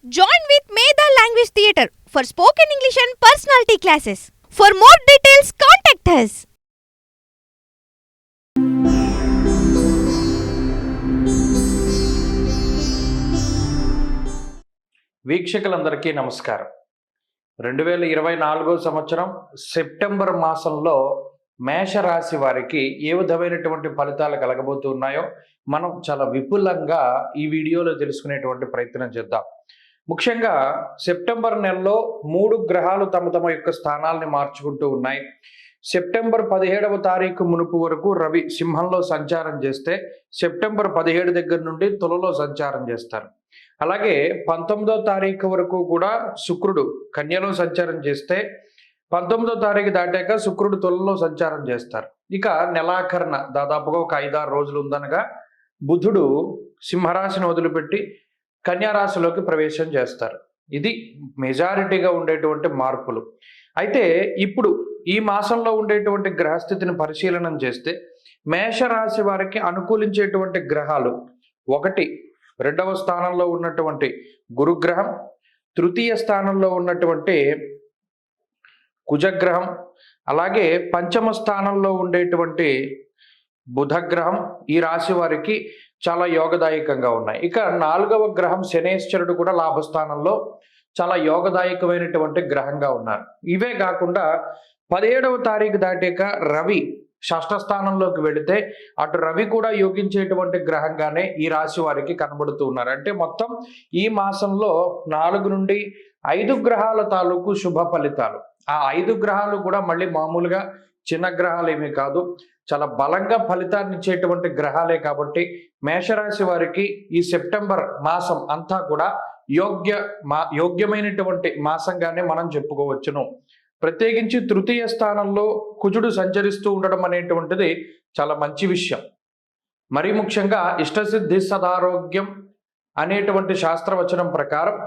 Join with Medha Language Theatre for spoken English and personality classes. For more details, contact us. వీక్షకులందరికీ నమస్కారం. 2024 సంవత్సరం September మాసంలో మేషరాశి వారికి ఏ విధమైనటువంటి ఫలితాలు కలగబోతున్నాయో మనం చాలా విపులంగా ఈ వీడియోలో తెలుసుకునేటువంటి ప్రయత్నం చేద్దాం. ముఖ్యంగా సెప్టెంబర్ నెలలో 3 గ్రహాలు తమ యొక్క స్థానాల్ని మార్చుకుంటూ ఉన్నాయి. సెప్టెంబర్ 17వ తారీఖు మునుపు వరకు రవి సింహంలో సంచారం చేస్తే సెప్టెంబర్ 17 దగ్గర నుండి తులలో సంచారం చేస్తారు. అలాగే 19వ తారీఖు వరకు కూడా శుక్రుడు కన్యలో సంచారం చేస్తే 19వ తారీఖు దాటాక శుక్రుడు తులలో సంచారం చేస్తారు. ఇక నెలాఖరణ దాదాపుగా ఒక 5-6 రోజులు ఉందనగా బుధుడు సింహరాశిని వదిలిపెట్టి కన్యారాశిలోకి ప్రవేశం చేస్తారు. ఇది మెజారిటీగా ఉండేటువంటి మార్పులు. అయితే ఇప్పుడు ఈ మాసంలో ఉండేటువంటి గ్రహస్థితిని పరిశీలనం చేస్తే మేషరాశి వారికి అనుకూలించేటువంటి గ్రహాలు 1 2వ స్థానంలో ఉన్నటువంటి గురుగ్రహం, తృతీయ స్థానంలో ఉన్నటువంటి కుజగ్రహం, అలాగే పంచమ స్థానంలో ఉండేటువంటి బుధగ్రహం ఈ రాశి వారికి చాలా యోగదాయకంగా ఉన్నాయి. ఇక 4వ గ్రహం శనేశ్వరుడు కూడా లాభస్థానంలో చాలా యోగదాయకమైనటువంటి గ్రహంగా ఉన్నారు. ఇవే కాకుండా 17వ తారీఖు దాటాక రవి షష్ఠ స్థానంలోకి వెళితే అటు రవి కూడా యోగించేటువంటి గ్రహంగానే ఈ రాశి వారికి కనబడుతూ ఉన్నారు. అంటే మొత్తం ఈ మాసంలో 4 నుండి 5 గ్రహాల తాలూకు శుభ ఫలితాలు. ఆ 5 గ్రహాలు కూడా మళ్ళీ మామూలుగా చిన్న గ్రహాలు ఏమీ కాదు, చాలా బలంగా ఫలితాన్ని ఇచ్చేటువంటి గ్రహాలే. కాబట్టి మేషరాశి వారికి ఈ సెప్టెంబర్ మాసం అంతా కూడా యోగ్యమైనటువంటి మాసంగానే మనం చెప్పుకోవచ్చును. ప్రత్యేకించి తృతీయ స్థానంలో కుజుడు సంచరిస్తూ ఉండడం అనేటువంటిది చాలా మంచి విషయం. మరీ ముఖ్యంగా ఇష్టసిద్ధి సదారోగ్యం అనేటువంటి శాస్త్రవచనం ప్రకారం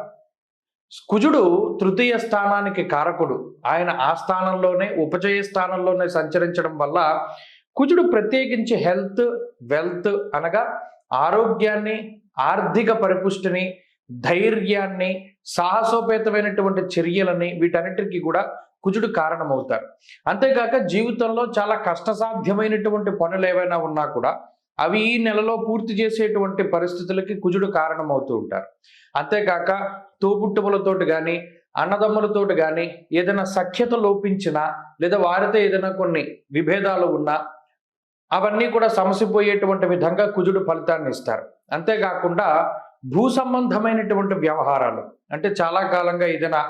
కుజుడు తృతీయ స్థానానికి కారకుడు. ఆయన ఆ స్థానంలోనే ఉపజయ స్థానంలోనే సంచరించడం వల్ల కుజుడు ప్రత్యేకించి హెల్త్, వెల్త్ అనగా ఆరోగ్యాన్ని, ఆర్థిక పరిపుష్టిని, ధైర్యాన్ని, సాహసోపేతమైనటువంటి చర్యలని వీటన్నిటికీ కూడా కుజుడు కారణమవుతారు. అంతేకాక జీవితంలో చాలా కష్టసాధ్యమైనటువంటి పనులు ఏవైనా ఉన్నా కూడా అవి ఈ నెలలో పూర్తి చేసేటువంటి పరిస్థితులకి కుజుడు కారణమవుతూ ఉంటారు. అంతేకాక తోబుట్టువులతోటి కానీ అన్నదమ్ములతోటి కానీ ఏదైనా సఖ్యత లోపించినా లేదా వారితో ఏదైనా కొన్ని విభేదాలు ఉన్నా అవన్నీ కూడా సమసిపోయేటువంటి విధంగా కుజుడు ఫలితాన్ని ఇస్తారు. అంతేకాకుండా భూ సంబంధమైనటువంటి వ్యవహారాలు, అంటే చాలా కాలంగా ఏదైనా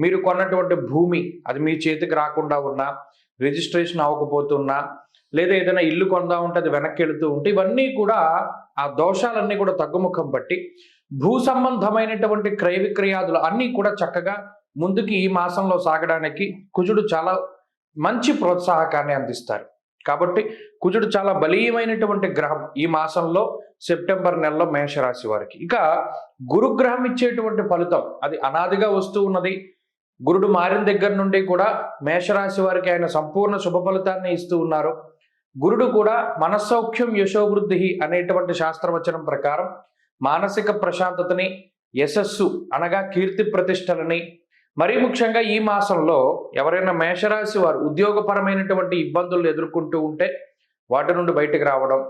మీరు కొన్నటువంటి భూమి అది మీ చేతికి రాకుండా ఉన్నా, రిజిస్ట్రేషన్ అవ్వకపోతున్నా, లేదా ఏదైనా ఇల్లు కొందా ఉంటే అది వెనక్కి వెళుతూ ఉంటే ఇవన్నీ కూడా ఆ దోషాలన్నీ కూడా తగ్గుముఖం పట్టి భూ సంబంధమైనటువంటి క్రయ విక్రయాదులు అన్నీ కూడా చక్కగా ముందుకి ఈ మాసంలో సాగడానికి కుజుడు చాలా మంచి ప్రోత్సాహకాన్ని అందిస్తారు. కాబట్టి కుజుడు చాలా బలీయమైనటువంటి గ్రహం ఈ మాసంలో సెప్టెంబర్ నెలలో మేషరాశి వారికి. ఇక గురుగ్రహం ఇచ్చేటువంటి ఫలితం అది అనాదిగా వస్తూ ఉన్నది. గురుడు మారిన దగ్గర నుండి కూడా మేషరాశి వారికి ఆయన సంపూర్ణ శుభ ఫలితాన్ని ఇస్తూ ఉన్నారు. గురుడు కూడా మనస్సౌఖ్యం యశోవృద్ధి అనేటువంటి శాస్త్రవచనం ప్రకారం మానసిక ప్రశాంతతని, యశస్సు అనగా కీర్తి ప్రతిష్టలని, మరీ ముఖ్యంగా ఈ మాసంలో ఎవరైనా మేషరాశి వారు ఉద్యోగపరమైనటువంటి ఇబ్బందులు ఎదుర్కొంటూ ఉంటే వాటి నుండి బయటకు రావడం,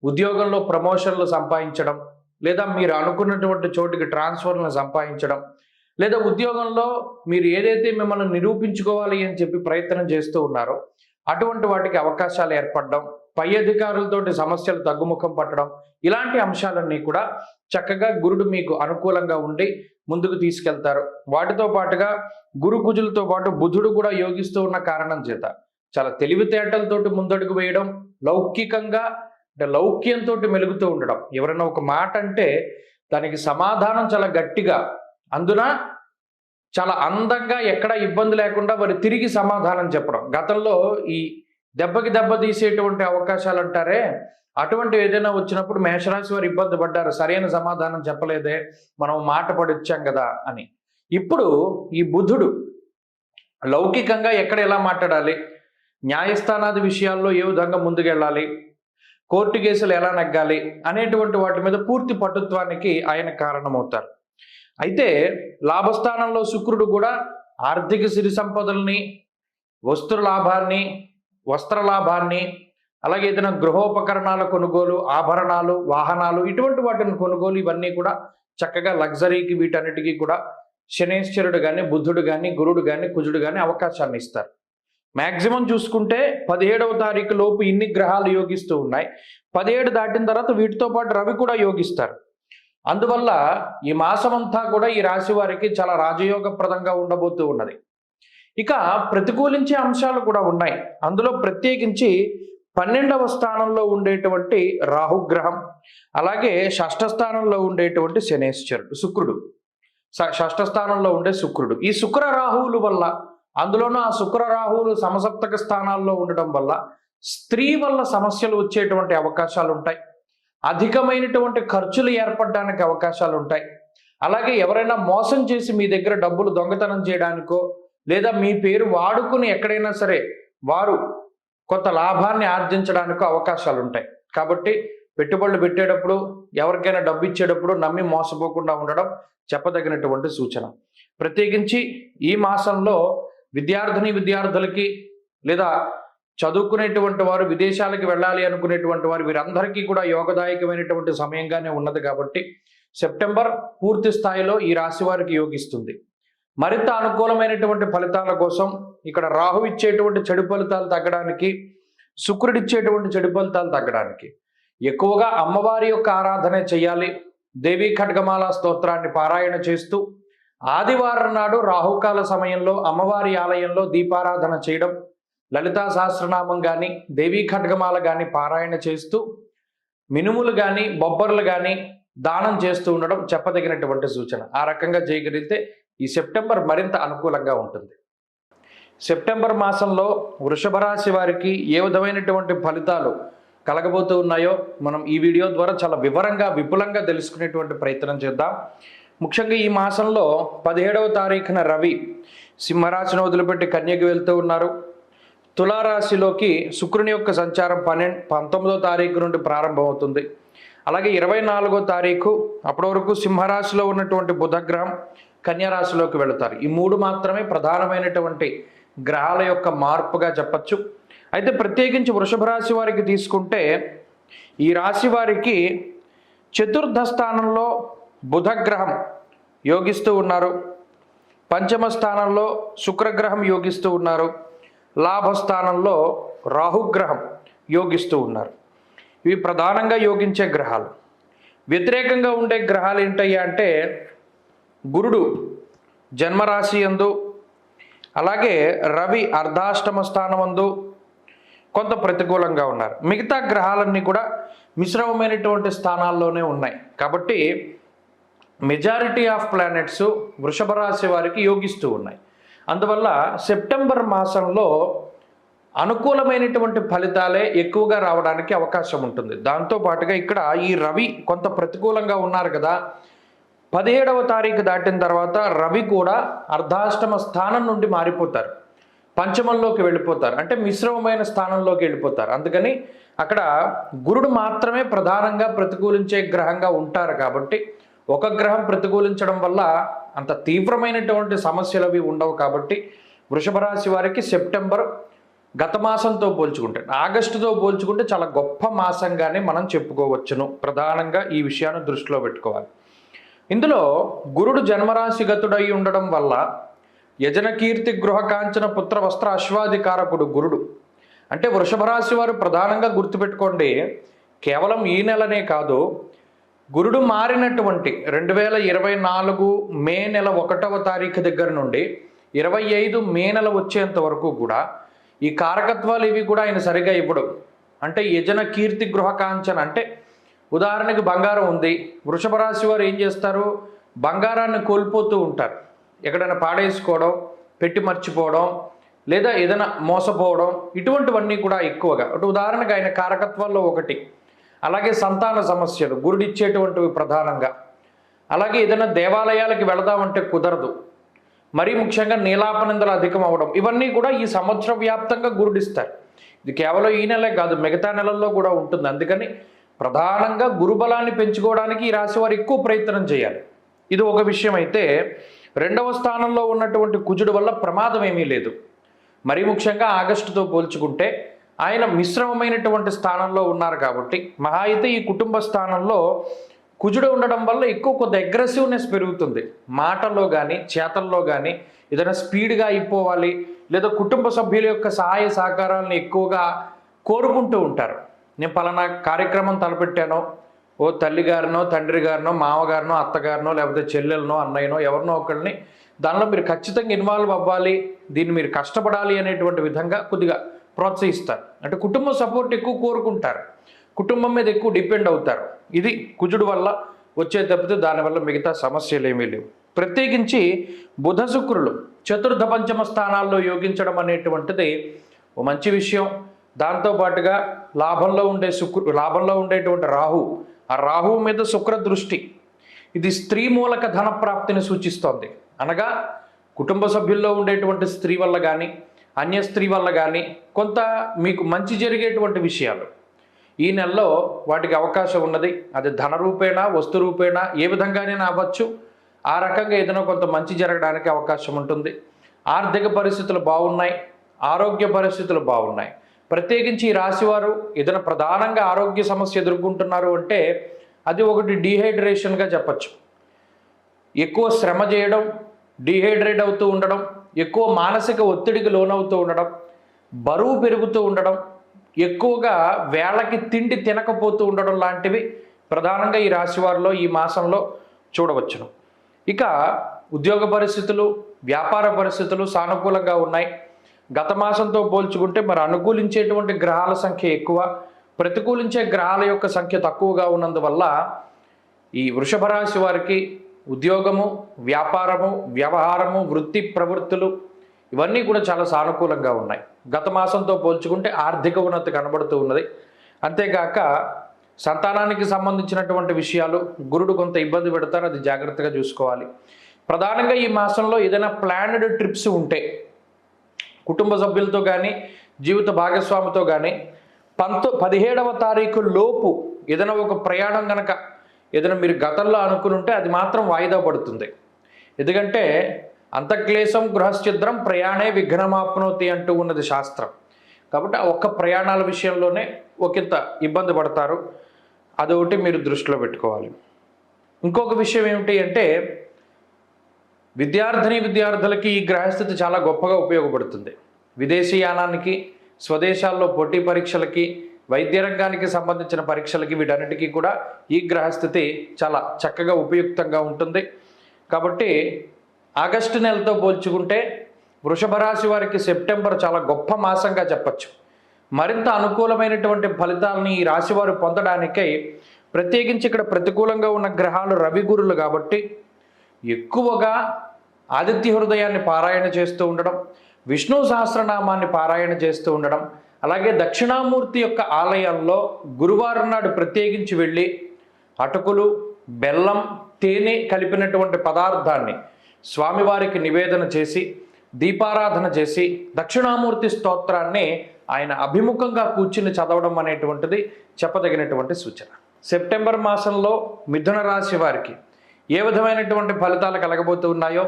ఉద్యోగంలో ప్రమోషన్లు సంపాదించడం, లేదా మీరు అనుకున్నటువంటి చోటికి ట్రాన్స్ఫర్లను సంపాదించడం, లేదా ఉద్యోగంలో మీరు ఏదైతే మిమ్మల్ని నిరూపించుకోవాలి అని చెప్పి ప్రయత్నం చేస్తూ ఉన్నారో అటువంటి వాటికి అవకాశాలు ఏర్పడడం, పై అధికారులతోటి సమస్యలు తగ్గుముఖం పట్టడం, ఇలాంటి అంశాలన్నీ కూడా చక్కగా గురుడు మీకు అనుకూలంగా ఉండి ముందుకు తీసుకెళ్తారు. వాటితో పాటుగా గురు కుజులతో పాటు బుధుడు కూడా యోగిస్తూ ఉన్న కారణం చేత చాలా తెలివితేటలతోటి ముందడుగు వేయడం, లౌకికంగా అంటే లౌక్యంతో మెలుగుతూ ఉండడం. ఎవరైనా ఒక మాట అంటే దానికి సమాధానం చాలా గట్టిగా, అందున చాలా అందంగా, ఎక్కడ ఇబ్బంది లేకుండా వారు తిరిగి సమాధానం చెప్పడం. గతంలో ఈ దెబ్బకి దెబ్బ తీసేటువంటి అవకాశాలు అంటారే, అటువంటి ఏదైనా వచ్చినప్పుడు మేషరాశి వారు ఇబ్బంది పడ్డారు, సరైన సమాధానం చెప్పలేదే, మనం మాట పడిచ్చాం కదా అని. ఇప్పుడు ఈ బుధుడు లౌకికంగా ఎక్కడ ఎలా మాట్లాడాలి, న్యాయస్థానాది విషయాల్లో ఏ విధంగా ముందుకెళ్ళాలి, కోర్టు కేసులు ఎలా నెగ్గాలి అనేటువంటి వాటి మీద పూర్తి పటుత్వానికి ఆయన కారణమవుతారు. అయితే లాభస్థానంలో శుక్రుడు కూడా ఆర్థిక సిరి సంపదల్ని, వస్తు లాభాన్ని, వస్త్ర లాభాన్ని, అలాగే ఏదైనా గృహోపకరణాల కొనుగోలు, ఆభరణాలు, వాహనాలు ఇటువంటి వాటిని కొనుగోలు ఇవన్నీ కూడా చక్కగా లగ్జరీకి వీటన్నిటికీ కూడా శనేశ్వరుడు కానీ, బుధుడు కానీ, గురుడు కానీ, కుజుడు కానీ అవకాశాన్ని ఇస్తారు. మ్యాక్సిమం చూసుకుంటే 17వ తారీఖు లోపు ఇన్ని గ్రహాలు యోగిస్తూ ఉన్నాయి. 17 దాటిన తర్వాత వీటితో పాటు రవి కూడా యోగిస్తారు. అందువల్ల ఈ మాసమంతా కూడా ఈ రాశి వారికి చాలా రాజయోగప్రదంగా ఉండబోతూ ఉన్నది. ఇక ప్రతికూలించే అంశాలు కూడా ఉన్నాయి. అందులో ప్రత్యేకించి 12వ స్థానంలో ఉండేటువంటి రాహుగ్రహం, అలాగే షష్ఠ స్థానంలో ఉండేటువంటి శనేశ్వరుడు శుక్రుడు, షష్ఠ స్థానంలో ఉండే శుక్రుడు. ఈ శుక్ర రాహువుల వల్ల, అందులోనూ ఆ శుక్ర రాహువులు సమసప్తక స్థానాల్లో ఉండడం వల్ల స్త్రీ వల్ల సమస్యలు వచ్చేటువంటి అవకాశాలు ఉంటాయి. అధికమైనటువంటి ఖర్చులు ఏర్పడడానికి అవకాశాలు ఉంటాయి. అలాగే ఎవరైనా మోసం చేసి మీ దగ్గర డబ్బులు దొంగతనం చేయడానికో, లేదా మీ పేరు వాడుకుని ఎక్కడైనా సరే వారు కొంత లాభాన్ని ఆర్జించడానికి అవకాశాలు ఉంటాయి. కాబట్టి పెట్టుబడులు పెట్టేటప్పుడు, ఎవరికైనా డబ్బు ఇచ్చేటప్పుడు నమ్మి మోసపోకుండా ఉండడం చెప్పదగినటువంటి సూచన. ప్రత్యేకించి ఈ మాసంలో విద్యార్థులకి, లేదా చదువుకునేటువంటి వారు, విదేశాలకు వెళ్ళాలి అనుకునేటువంటి వారు, వీరందరికీ కూడా యోగదాయకమైనటువంటి సమయంగానే ఉన్నది. కాబట్టి సెప్టెంబర్ పూర్తి స్థాయిలో ఈ రాశి వారికి యోగిస్తుంది. మరింత అనుకూలమైనటువంటి ఫలితాల కోసం ఇక్కడ రాహు ఇచ్చేటువంటి చెడు ఫలితాలు తగ్గడానికి, శుక్రుడు ఇచ్చేటువంటి చెడు ఫలితాలు తగ్గడానికి ఎక్కువగా అమ్మవారి యొక్క ఆరాధన చేయాలి. దేవీ ఖడ్గమాల స్తోత్రాన్ని పారాయణ చేస్తూ ఆదివారం నాడు రాహుకాల సమయంలో అమ్మవారి ఆలయంలో దీపారాధన చేయడం, లలితా సహస్రనామం కానీ, దేవీ ఖడ్గమాల కానీ పారాయణ చేస్తూ మినుములు కానీ, బొబ్బర్లు కానీ దానం చేస్తూ ఉండడం చెప్పదగినటువంటి సూచన. ఆ రకంగా చేయగలిగితే ఈ సెప్టెంబర్ మరింత అనుకూలంగా ఉంటుంది. సెప్టెంబర్ మాసంలో వృషభ రాశి వారికి ఏ విధమైనటువంటి ఫలితాలు కలగబోతూ ఉన్నాయో మనం ఈ వీడియో ద్వారా చాలా వివరంగా, విపులంగా తెలుసుకునేటువంటి ప్రయత్నం చేద్దాం. ముఖ్యంగా ఈ మాసంలో 17వ తారీఖున రవి సింహరాశిని వదిలిపెట్టి కన్యకి వెళ్తూ ఉన్నారు. తులారాశిలోకి శుక్రుని యొక్క సంచారం 19వ తారీఖు నుండి ప్రారంభమవుతుంది. అలాగే 24వ తారీఖు అప్పటి వరకు సింహరాశిలో ఉన్నటువంటి బుధగ్రహం కన్యారాశిలోకి వెళతారు. ఈ 3 మాత్రమే ప్రధానమైనటువంటి గ్రహాల యొక్క మార్పుగా చెప్పచ్చు. అయితే ప్రత్యేకించి వృషభ రాశి వారికి తీసుకుంటే, ఈ రాశి వారికి చతుర్థ స్థానంలో బుధగ్రహం యోగిస్తూ ఉన్నారు. పంచమ స్థానంలో శుక్రగ్రహం యోగిస్తూ ఉన్నారు. లాభస్థానంలో రాహుగ్రహం యోగిస్తూ ఉన్నారు. ఇవి ప్రధానంగా యోగించే గ్రహాలు. వ్యతిరేకంగా ఉండే గ్రహాలు ఏంటయ్యా అంటే, గురుడు జన్మరాశి యందు, అలాగే రవి అర్ధాష్టమ స్థానమందు కొంత ప్రతికూలంగా ఉన్నారు. మిగతా గ్రహాలన్నీ కూడా మిశ్రమమైనటువంటి స్థానాల్లోనే ఉన్నాయి. కాబట్టి మెజారిటీ ఆఫ్ ప్లానెట్స్ వృషభ రాశి వారికి యోగిస్తూ ఉన్నాయి. అందువల్ల సెప్టెంబర్ మాసంలో అనుకూలమైనటువంటి ఫలితాలే ఎక్కువగా రావడానికి అవకాశం ఉంటుంది. దాంతోపాటుగా ఇక్కడ ఈ రవి కొంత ప్రతికూలంగా ఉన్నారు కదా, 17వ తారీఖు దాటిన తర్వాత రవి కూడా అర్ధాష్టమ స్థానం నుండి మారిపోతారు, పంచమంలోకి వెళ్ళిపోతారు, అంటే మిశ్రమమైన స్థానంలోకి వెళ్ళిపోతారు. అందుకని అక్కడ గురుడు మాత్రమే ప్రధానంగా ప్రతికూలించే గ్రహంగా ఉంటారు. కాబట్టి ఒక గ్రహం ప్రతికూలించడం వల్ల అంత తీవ్రమైనటువంటి సమస్యలు అవి ఉండవు. కాబట్టి వృషభ రాశి వారికి సెప్టెంబర్ గత మాసంతో పోల్చుకుంటే, ఆగస్టుతో పోల్చుకుంటే చాలా గొప్ప మాసంగానే మనం చెప్పుకోవచ్చును. ప్రధానంగా ఈ విషయాన్ని దృష్టిలో పెట్టుకోవాలి. ఇందులో గురుడు జన్మరాశిగతుడై ఉండడం వల్ల యజన కీర్తి గృహ కాంచన పుత్ర వస్త్ర అశ్వాధికారకుడు గురుడు. అంటే వృషభ రాశి వారు ప్రధానంగా గుర్తుపెట్టుకోండి, కేవలం ఈ నెలనే కాదు, గురుడు మారినటువంటి 2024 మే నెల 1వ తారీఖు దగ్గర నుండి 25 మే నెల వచ్చేంత వరకు కూడా ఈ కారకత్వాలు ఇవి కూడా ఆయన సరిగా ఇవ్వడు. అంటే యజన కీర్తి గృహ కాంచన అంటే, ఉదాహరణకి బంగారం ఉంది, వృషభ రాశి వారు ఏం చేస్తారు, బంగారాన్ని కోల్పోతూ ఉంటారు. ఎక్కడైనా పాడేసుకోవడం, పెట్టి మర్చిపోవడం, లేదా ఏదైనా మోసపోవడం, ఇటువంటివన్నీ కూడా ఎక్కువగా. అంటే ఉదాహరణకు ఆయన కారకత్వాల్లో ఒకటి. అలాగే సంతాన సమస్యలు గురుడు ఇచ్చేటువంటివి ప్రధానంగా. అలాగే ఏదైనా దేవాలయాలకి వెళదామంటే కుదరదు. మరీ ముఖ్యంగా నీలాపనిందలు అధికం అవ్వడం, ఇవన్నీ కూడా ఈ సంవత్సర వ్యాప్తంగా గురుడిస్తారు. ఇది కేవలం ఈ నెలే కాదు, మిగతా నెలల్లో కూడా ఉంటుంది. అందుకని ప్రధానంగా గురుబలాన్ని పెంచుకోవడానికి ఈ రాశి వారు ఎక్కువ ప్రయత్నం చేయాలి. ఇది ఒక విషయం అయితే, రెండవ స్థానంలో ఉన్నటువంటి కుజుడు వల్ల ప్రమాదం ఏమీ లేదు. మరీ ముఖ్యంగా ఆగస్టుతో పోల్చుకుంటే ఆయన మిశ్రమమైనటువంటి స్థానంలో ఉన్నారు కాబట్టి, మహా అయితే ఈ కుటుంబ స్థానంలో కుజుడు ఉండడం వల్ల ఎక్కువ కొద్ది అగ్రెసివ్నెస్ పెరుగుతుంది. మాటల్లో కానీ చేతల్లో కానీ ఏదైనా స్పీడ్గా అయిపోవాలి, లేదా కుటుంబ సభ్యుల యొక్క సహాయ సహకారాలను ఎక్కువగా కోరుకుంటూ ఉంటారు. నేను పలానా కార్యక్రమం తలపెట్టానో, ఓ తల్లిగారినో తండ్రి గారినో మామగారినో అత్తగారినో లేకపోతే చెల్లెలనో అన్నయ్యనో ఎవరినో ఒకరిని దానిలో మీరు ఖచ్చితంగా ఇన్వాల్వ్ అవ్వాలి, దీన్ని మీరు కష్టపడాలి అనేటువంటి విధంగా కొద్దిగా ప్రోత్సహిస్తారు. అంటే కుటుంబ సపోర్ట్ ఎక్కువ కోరుకుంటారు, కుటుంబం మీద ఎక్కువ డిపెండ్ అవుతారు. ఇది కుజుడు వల్ల వచ్చే తప్పితే దానివల్ల మిగతా సమస్యలు ఏమీ లేవు. ప్రత్యేకించి బుధ శుక్రులు చతుర్థ పంచమ స్థానాల్లో యోగించడం అనేటువంటిది ఓ మంచి విషయం. దాంతోపాటుగా లాభంలో ఉండేటువంటి రాహు, ఆ రాహువు మీద శుక్ర దృష్టి, ఇది స్త్రీ మూలక ధన ప్రాప్తిని సూచిస్తోంది. అనగా కుటుంబ సభ్యుల్లో ఉండేటువంటి స్త్రీ వల్ల కానీ అన్య స్త్రీ వల్ల కానీ కొంత మీకు మంచి జరిగేటువంటి విషయాలు ఈ నెలలో వాటికి అవకాశం ఉన్నది. అది ధన రూపేణా వస్తు రూపేణా ఏ విధంగానైనా అవ్వచ్చు. ఆ రకంగా ఏదైనా కొంత మంచి జరగడానికి అవకాశం ఉంటుంది. ఆర్థిక పరిస్థితులు బాగున్నాయి, ఆరోగ్య పరిస్థితులు బాగున్నాయి. ప్రత్యేకించి ఈ రాశివారు ఏదైనా ప్రధానంగా ఆరోగ్య సమస్య ఎదుర్కొంటున్నారు అంటే అది ఒకటి డీహైడ్రేషన్గా చెప్పచ్చు. ఎక్కువ శ్రమ చేయడం, డీహైడ్రేట్ అవుతూ ఉండడం, ఎక్కువ మానసిక ఒత్తిడికి లోనవుతూ ఉండడం, బరువు పెరుగుతూ ఉండడం, ఎక్కువగా వేళకి తిండి తినకపోతూ ఉండడం లాంటివి ప్రధానంగా ఈ రాశివారిలో ఈ మాసంలో చూడవచ్చును. ఇక ఉద్యోగ పరిస్థితులు, వ్యాపార పరిస్థితులు సానుకూలంగా ఉన్నాయి. గత మాసంతో పోల్చుకుంటే మరి అనుకూలించేటువంటి గ్రహాల సంఖ్య ఎక్కువ, ప్రతికూలించే గ్రహాల యొక్క సంఖ్య తక్కువగా ఉన్నందువల్ల ఈ వృషభ రాశి వారికి ఉద్యోగము, వ్యాపారము, వ్యవహారము, వృత్తి ప్రవృత్తులు ఇవన్నీ కూడా చాలా సానుకూలంగా ఉన్నాయి. గత మాసంతో పోల్చుకుంటే ఆర్థిక ఉన్నతి కనబడుతూ ఉన్నది. అంతేగాక సంతానానికి సంబంధించినటువంటి విషయాలు గురుడు కొంత ఇబ్బంది పెడతారు, అది జాగ్రత్తగా చూసుకోవాలి. ప్రధానంగా ఈ మాసంలో ఏదైనా ప్లాన్డ్ ట్రిప్స్ ఉంటే కుటుంబ సభ్యులతో కానీ జీవిత భాగస్వామితో కానీ 17వ తారీఖు లోపు ఏదైనా ఒక ప్రయాణం కనుక ఏదైనా మీరు గతంలో అనుకుని ఉంటే అది మాత్రం వాయిదా పడుతుంది. ఎందుకంటే అంతఃక్లేశం గృహశ్చిద్రం ప్రయాణే విఘ్నమాప్నోతి అంటూ ఉన్నది శాస్త్రం. కాబట్టి ఆ ఒక్క ప్రయాణాల విషయంలోనే ఒకంత ఇబ్బంది పడతారు. అదొకటి మీరు దృష్టిలో పెట్టుకోవాలి. ఇంకొక విషయం ఏమిటి అంటే విద్యార్థులకి ఈ గ్రహస్థితి చాలా గొప్పగా ఉపయోగపడుతుంది. విదేశీయానానికి, స్వదేశాల్లో పోటీ పరీక్షలకి, వైద్య రంగానికి సంబంధించిన పరీక్షలకి వీటన్నిటికీ కూడా ఈ గ్రహస్థితి చాలా చక్కగా ఉపయుక్తంగా ఉంటుంది. కాబట్టి ఆగస్టు నెలతో పోల్చుకుంటే వృషభ రాశి వారికి సెప్టెంబర్ చాలా గొప్ప మాసంగా చెప్పచ్చు. మరింత అనుకూలమైనటువంటి ఫలితాలని ఈ రాశివారు పొందడానికై ప్రత్యేకించి ఇక్కడ ప్రతికూలంగా ఉన్న గ్రహాలు రవి గురులు కాబట్టి ఎక్కువగా ఆదిత్య హృదయాన్ని పారాయణ చేస్తూ ఉండడం, విష్ణు సహస్రనామాన్ని పారాయణ చేస్తూ ఉండడం, అలాగే దక్షిణామూర్తి యొక్క ఆలయాల్లో గురువారం నాడు ప్రత్యేకించి వెళ్ళి అటుకులు, బెల్లం, తేనె కలిపినటువంటి పదార్థాన్ని స్వామివారికి నివేదన చేసి దీపారాధన చేసి దక్షిణామూర్తి స్తోత్రాన్ని ఆయన అభిముఖంగా కూర్చుని చదవడం అనేటువంటిది చెప్పదగినటువంటి సూచన. సెప్టెంబర్ మాసంలో మిథున రాశి వారికి ఏ విధమైనటువంటి ఫలితాలు కలగబోతూ ఉన్నాయో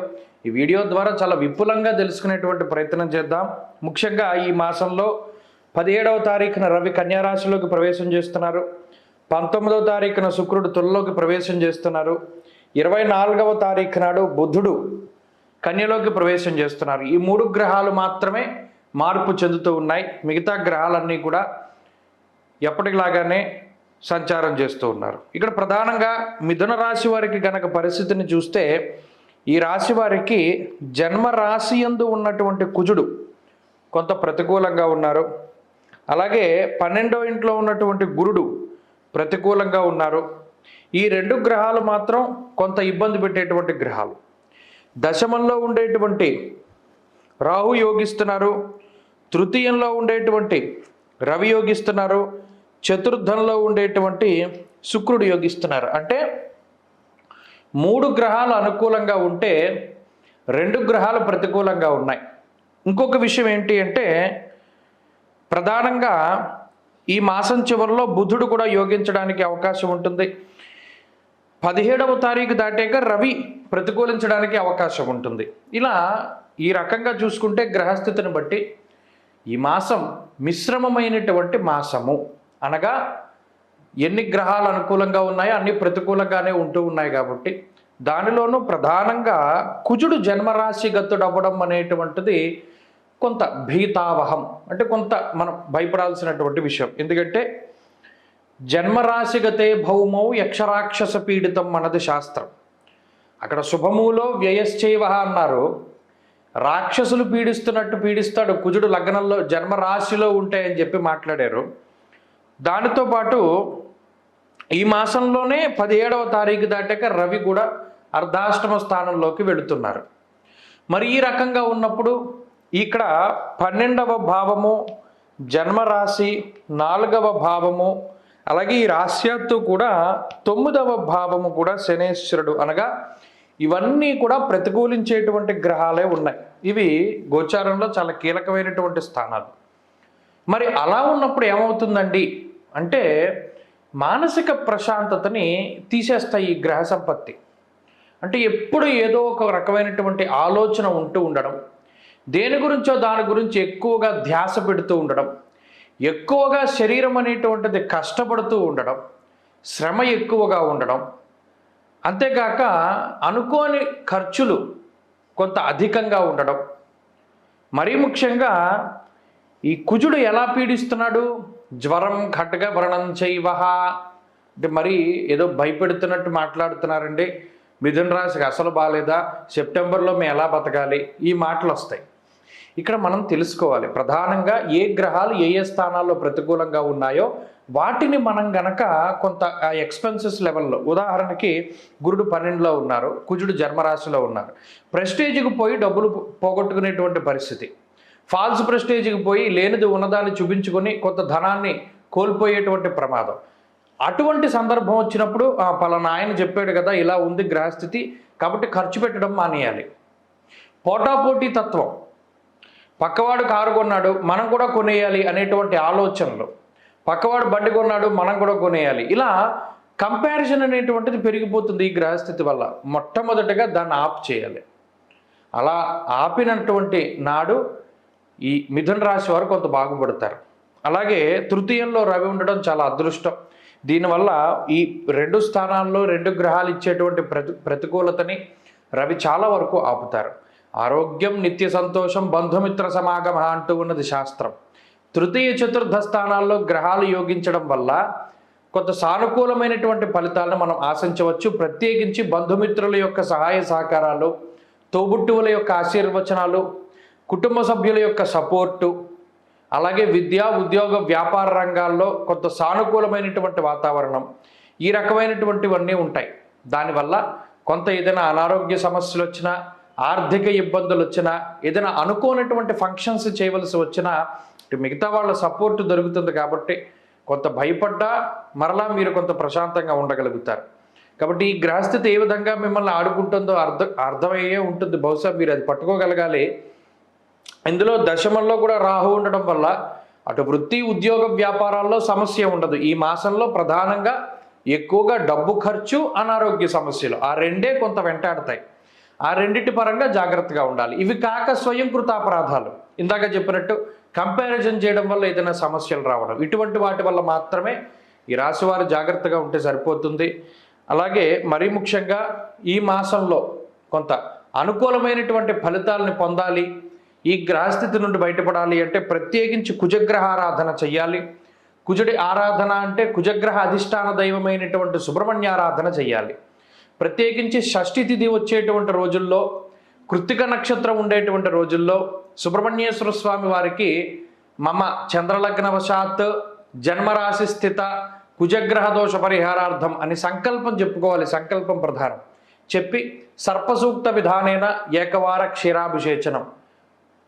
ఈ వీడియో ద్వారా చాలా విపులంగా తెలుసుకునేటువంటి ప్రయత్నం చేద్దాం. ముఖ్యంగా ఈ మాసంలో 17వ తారీఖున రవి కన్యారాశిలోకి ప్రవేశం చేస్తున్నారు. 19వ తారీఖున శుక్రుడు తులలోకి ప్రవేశం చేస్తున్నారు. 24వ తారీఖు నాడు బుధుడు కన్యలోకి ప్రవేశం చేస్తున్నారు. ఈ 3 గ్రహాలు మాత్రమే మార్పు చెందుతూ ఉన్నాయి. మిగతా గ్రహాలన్నీ కూడా ఎప్పటిలాగానే సంచారం చేస్తూ ఉన్నారు. ఇక్కడ ప్రధానంగా మిథున రాశి వారికి గనక పరిస్థితిని చూస్తే ఈ రాశి వారికి జన్మ రాశి యందు ఉన్నటువంటి కుజుడు కొంత ప్రతికూలంగా ఉన్నారు. అలాగే 12వ ఇంట్లో ఉన్నటువంటి గురుడు ప్రతికూలంగా ఉన్నారు. ఈ 2 గ్రహాలు మాత్రం కొంత ఇబ్బంది పెట్టేటువంటి గ్రహాలు. దశమంలో ఉండేటువంటి రాహు యోగిస్తున్నారు, తృతీయంలో ఉండేటువంటి రవి యోగిస్తున్నారు, చతుర్థంలో ఉండేటువంటి శుక్రుడు యోగిస్తున్నారు. అంటే 3 గ్రహాలు అనుకూలంగా ఉంటే 2 గ్రహాలు ప్రతికూలంగా ఉన్నాయి. ఇంకొక విషయం ఏంటి అంటే ప్రధానంగా ఈ మాసం చివరిలో బుధుడు కూడా యోగించడానికి అవకాశం ఉంటుంది. 17వ తారీఖు దాటాక రవి ప్రతికూలించడానికి అవకాశం ఉంటుంది. ఇలా ఈ రకంగా చూసుకుంటే గ్రహస్థితిని బట్టి ఈ మాసం మిశ్రమమైనటువంటి మాసము. అనగా ఎన్ని గ్రహాలు అనుకూలంగా ఉన్నాయో అన్ని ప్రతికూలంగానే ఉంటూ ఉన్నాయి కాబట్టి దానిలోనూ ప్రధానంగా కుజుడు జన్మరాశిగతుడు అవ్వడం అనేటువంటిది కొంత భీతావహం, అంటే కొంత మనం భయపడాల్సినటువంటి విషయం. ఎందుకంటే జన్మరాశిగతే భౌమౌ యక్షరాక్షస పీడితం అన్నది శాస్త్రం. అక్కడ శుభములో వ్యయశ్చైవ అన్నారు. రాక్షసులు పీడిస్తున్నట్టు పీడిస్తాడు కుజుడు లగ్నంలో జన్మరాశిలో ఉంటాయని చెప్పి మాట్లాడారు. దానితో పాటు ఈ మాసంలోనే 17వ తారీఖు దాటాక రవి కూడా అర్ధాష్టమ స్థానంలోకి వెళుతున్నారు. మరి ఈ రకంగా ఉన్నప్పుడు ఇక్కడ 12వ భావము జన్మరాశి, 4వ భావము, అలాగే ఈ రాశ్యాత్తు కూడా 9వ భావము కూడా శనేశ్వరుడు, అనగా ఇవన్నీ కూడా ప్రతికూలించేటువంటి గ్రహాలే ఉన్నాయి. ఇవి గోచారంలో చాలా కీలకమైనటువంటి స్థానాలు. మరి అలా ఉన్నప్పుడు ఏమవుతుందండి అంటే మానసిక ప్రశాంతతని తీసేస్తాయి ఈ గ్రహ సంపత్తి. అంటే ఎప్పుడు ఏదో ఒక రకమైనటువంటి ఆలోచన ఉంటూ ఉండడం, దేని గురించో దాని గురించి ఎక్కువగా ధ్యాస పెడుతూ ఉండడం, ఎక్కువగా శరీరం అనేటువంటిది కష్టపడుతూ ఉండడం, శ్రమ ఎక్కువగా ఉండడం, అంతేకాక అనుకోని ఖర్చులు కొంత అధికంగా ఉండడం. మరీ ముఖ్యంగా ఈ కుజుడు ఎలా పీడిస్తున్నాడు? జ్వరం ఖడ్గ వ్రణం చైవ అంటే మరి ఏదో భయపెడుతున్నట్టు మాట్లాడుతున్నారండి. మిథున రాశికి అసలు బాగాలేదా, సెప్టెంబర్లో మేము ఎలా బతకాలి, ఈ మాటలు వస్తాయి. ఇక్కడ మనం తెలుసుకోవాలి ప్రధానంగా ఏ గ్రహాలు ఏ ఏ స్థానాల్లో ప్రతికూలంగా ఉన్నాయో వాటిని మనం గనక కొంత ఎక్స్పెన్సెస్ లెవెల్లో, ఉదాహరణకి గురుడు 12లో ఉన్నారు, కుజుడు జన్మరాశిలో ఉన్నారు, ప్రెస్టేజ్కి పోయి డబ్బులు పోగొట్టుకునేటువంటి పరిస్థితి, ఫాల్స్ ప్రెస్టేజ్కి పోయి లేనిది ఉన్నదాన్ని చూపించుకొని కొంత ధనాన్ని కోల్పోయేటువంటి ప్రమాదం. అటువంటి సందర్భం వచ్చినప్పుడు పలానా ఆయన చెప్పాడు కదా ఇలా ఉంది గ్రహస్థితి కాబట్టి ఖర్చు పెట్టడం మానేయాలి. పోటాపోటీ తత్వం, పక్కవాడు కారు కొన్నాడు మనం కూడా కొనేయాలి అనేటువంటి ఆలోచనలు, పక్కవాడు బండి కొన్నాడు మనం కూడా కొనేయాలి, ఇలా కంపారిజన్ అనేటువంటిది పెరిగిపోతుంది ఈ గ్రహస్థితి వల్ల. మొట్టమొదటిగా దాన్ని ఆఫ్ చేయాలి. అలా ఆపినటువంటి నాడు ఈ మిథున రాశి వారు కొంత బాగుపడతారు. అలాగే తృతీయంలో రవి ఉండడం చాలా అదృష్టం. దీనివల్ల ఈ 2 స్థానాల్లో 2 గ్రహాలు ఇచ్చేటువంటి ప్రతికూలతని రవి చాలా వరకు ఆపుతారు. ఆరోగ్యం, నిత్య సంతోషం, బంధుమిత్ర సమాగమ అంటూ ఉన్నది శాస్త్రం. తృతీయ చతుర్థ స్థానాల్లో గ్రహాలు యోగించడం వల్ల కొంత సానుకూలమైనటువంటి ఫలితాలను మనం ఆశించవచ్చు. ప్రత్యేకించి బంధుమిత్రుల యొక్క సహాయ సహకారాలు, తోబుట్టువుల యొక్క ఆశీర్వచనాలు, కుటుంబ సభ్యుల యొక్క సపోర్టు, అలాగే విద్యా ఉద్యోగ వ్యాపార రంగాల్లో కొంత సానుకూలమైనటువంటి వాతావరణం, ఈ రకమైనటువంటివన్నీ ఉంటాయి. దానివల్ల కొంత ఏదైనా అనారోగ్య సమస్యలు వచ్చినా, ఆర్థిక ఇబ్బందులు వచ్చినా, ఏదైనా అనుకోనటువంటి ఫంక్షన్స్ చేయవలసి వచ్చినా మిగతా వాళ్ళ సపోర్టు దొరుకుతుంది. కాబట్టి కొంత భయపడ్డా మరలా మీరు కొంత ప్రశాంతంగా ఉండగలుగుతారు. కాబట్టి ఈ గ్రహస్థితి ఏ విధంగా మిమ్మల్ని ఆడుకుంటుందో అర్థమయ్యే ఉంటుంది. బహుశా మీరు అది పట్టుకోగలగాలి. ఇందులో దశమంలో కూడా రాహు ఉండడం వల్ల అటు వృత్తి ఉద్యోగ వ్యాపారాల్లో సమస్య ఉండదు. ఈ మాసంలో ప్రధానంగా ఎక్కువగా డబ్బు ఖర్చు, అనారోగ్య సమస్యలు, ఆ రెండే కొంత వెంటాడతాయి. ఆ రెండింటి పరంగా జాగ్రత్తగా ఉండాలి. ఇవి కాక స్వయంకృత అపరాధాలు, ఇందాక చెప్పినట్టు కంపారిజన్ చేయడం వల్ల ఏదైనా సమస్యలు రావడం, ఇటువంటి వాటి వల్ల మాత్రమే ఈ రాశివారు జాగ్రత్తగా ఉంటే సరిపోతుంది. అలాగే మరీ ముఖ్యంగా ఈ మాసంలో కొంత అనుకూలమైనటువంటి ఫలితాలని పొందాలి, ఈ గ్రహస్థితి నుండి బయటపడాలి అంటే ప్రత్యేకించి కుజగ్రహ ఆరాధన చెయ్యాలి. కుజుడి ఆరాధన అంటే కుజగ్రహ అధిష్టాన దైవమైనటువంటి సుబ్రహ్మణ్య ఆరాధన చెయ్యాలి. ప్రత్యేకించి షష్ఠి తిథి వచ్చేటువంటి రోజుల్లో, కృత్తిక నక్షత్రం ఉండేటువంటి రోజుల్లో సుబ్రహ్మణ్యేశ్వర స్వామి వారికి మమ చంద్రలగ్నవశాత్ జన్మరాశి స్థిత కుజగ్రహ దోష పరిహారార్థం అని సంకల్పం చెప్పుకోవాలి. సంకల్పం ప్రధానం. చెప్పి సర్పసూక్త విధానేన ఏకవార క్షీరాభిషేచనం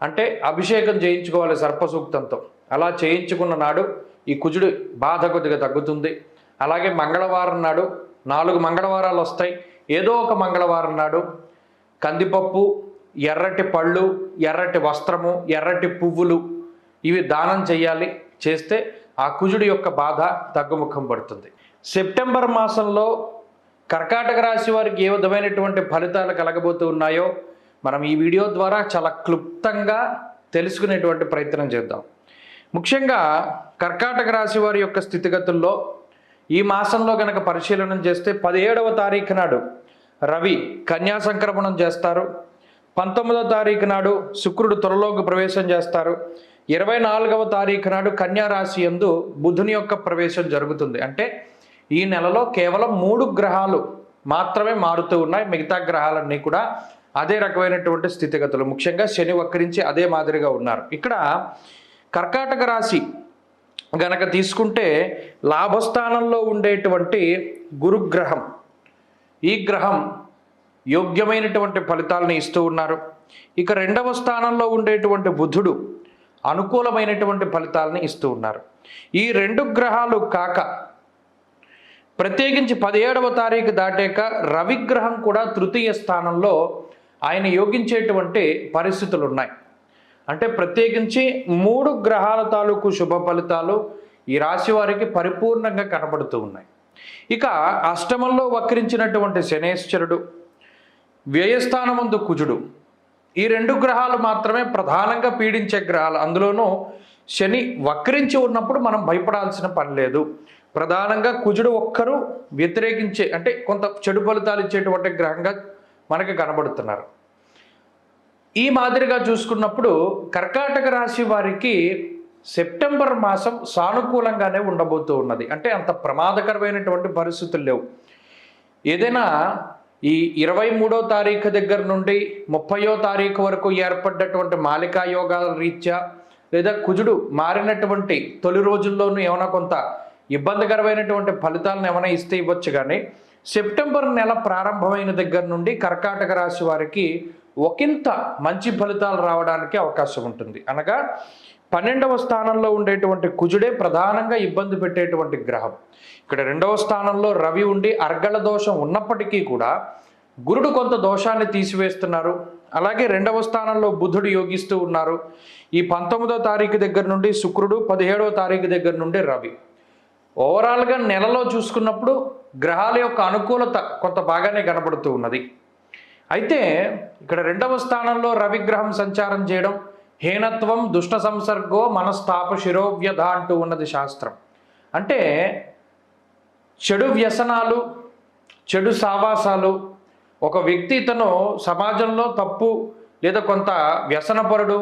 అంటే అభిషేకం చేయించుకోవాలి సర్పసూక్తంతో. అలా చేయించుకున్న నాడు ఈ కుజుడు బాధ కొద్దిగా తగ్గుతుంది. అలాగే మంగళవారం నాడు 4 మంగళవారాలు వస్తాయి. ఏదో ఒక మంగళవారం నాడు కందిపప్పు, ఎర్రటి పళ్ళు, ఎర్రటి వస్త్రము, ఎర్రటి పువ్వులు ఇవి దానం చేయాలి. చేస్తే ఆ కుజుడి యొక్క బాధ తగ్గుముఖం పడుతుంది. సెప్టెంబర్ మాసంలో కర్కాటక రాశి వారికి ఏ విధమైనటువంటి ఫలితాలు కలగబోతూ ఉన్నాయో మనం ఈ వీడియో ద్వారా చాలా క్లుప్తంగా తెలుసుకునేటువంటి ప్రయత్నం చేద్దాం. ముఖ్యంగా కర్కాటక రాశి వారి యొక్క స్థితిగతుల్లో ఈ మాసంలో కనుక పరిశీలన చేస్తే 17వ తారీఖు నాడు రవి కన్యా సంక్రమణం చేస్తారు. 19వ తారీఖు నాడు శుక్రుడు తులలోకి ప్రవేశం చేస్తారు. 24వ తారీఖు నాడు కన్యా రాశి యందు బుధుని యొక్క ప్రవేశం జరుగుతుంది. అంటే ఈ నెలలో కేవలం 3 గ్రహాలు మాత్రమే మారుతూ ఉన్నాయి. మిగతా గ్రహాలన్నీ కూడా అదే రకమైనటువంటి స్థితిగతులు. ముఖ్యంగా శని వక్రించి అదే మాదిరిగా ఉన్నారు. ఇక్కడ కర్కాటక రాశి గనక తీసుకుంటే లాభస్థానంలో ఉండేటువంటి గురుగ్రహం, ఈ గ్రహం యోగ్యమైనటువంటి ఫలితాలను ఇస్తూ ఉన్నారు. ఇక 2వ స్థానంలో ఉండేటువంటి బుధుడు అనుకూలమైనటువంటి ఫలితాలను ఇస్తూ ఉన్నారు. ఈ 2 గ్రహాలు కాక ప్రత్యేకించి 17వ తారీఖు దాటాక రవిగ్రహం కూడా తృతీయ స్థానంలో ఆయన యోగించేటువంటి పరిస్థితులు ఉన్నాయి. అంటే ప్రత్యేకించి 3 గ్రహాల తాలూకు శుభ ఫలితాలు ఈ రాశి వారికి పరిపూర్ణంగా కనబడుతూ ఉన్నాయి. ఇక అష్టమంలో వక్రించినటువంటి శనేశ్వరుడు, వ్యయస్థానమందు కుజుడు, ఈ 2 గ్రహాలు మాత్రమే ప్రధానంగా పీడించే గ్రహాలు. అందులోనూ శని వక్రించి ఉన్నప్పుడు మనం భయపడాల్సిన పని లేదు. ప్రధానంగా కుజుడు ఒక్కరు వ్యతిరేకించే అంటే కొంత చెడు ఫలితాలు ఇచ్చేటువంటి గ్రహంగా మనకి కనబడుతున్నారు. ఈ మాదిరిగా చూసుకున్నప్పుడు కర్కాటక రాశి వారికి సెప్టెంబర్ మాసం సానుకూలంగానే ఉండబోతూ ఉన్నది. అంటే అంత ప్రమాదకరమైనటువంటి పరిస్థితులు లేవు. ఏదైనా ఈ 23వ తారీఖు దగ్గర నుండి 30వ తారీఖు వరకు ఏర్పడ్డటువంటి మాలికా యోగాల రీత్యా లేదా కుజుడు మారినటువంటి తొలి రోజుల్లోనూ ఏమైనా కొంత ఇబ్బందికరమైనటువంటి ఫలితాలను ఏమైనా ఇస్తే ఇవ్వచ్చు. కానీ సెప్టెంబర్ నెల ప్రారంభమైన దగ్గర నుండి కర్కాటక రాశి వారికి ఒకంత మంచి ఫలితాలు రావడానికి అవకాశం ఉంటుంది. అనగా 12వ స్థానంలో ఉండేటువంటి కుజుడే ప్రధానంగా ఇబ్బంది పెట్టేటువంటి గ్రహం. ఇక్కడ 2వ స్థానంలో రవి ఉండి అర్గళ దోషం ఉన్నప్పటికీ కూడా గురుడు కొంత దోషాన్ని తీసివేస్తున్నారు. అలాగే 2వ స్థానంలో బుధుడు యోగిస్తూ ఉన్నారు. ఈ 19వ తారీఖు దగ్గర నుండి శుక్రుడు, 17వ తారీఖు దగ్గర నుండి రవి. ఓవరాల్గా నెలలో చూసుకున్నప్పుడు గ్రహాల యొక్క అనుకూలత కొంత బాగానే కనబడుతూ ఉన్నది. అయితే ఇక్కడ 2వ స్థానంలో రవిగ్రహం సంచారం చేయడం హీనత్వం దుష్ట సంసర్గో మనస్తాప శిరోవ్యధ అంటూ ఉన్నది శాస్త్రం. అంటే చెడు వ్యసనాలు, చెడు సావాసాలు, ఒక వ్యక్తి ఇతను సమాజంలో తప్పు లేదా కొంత వ్యసనపరుడు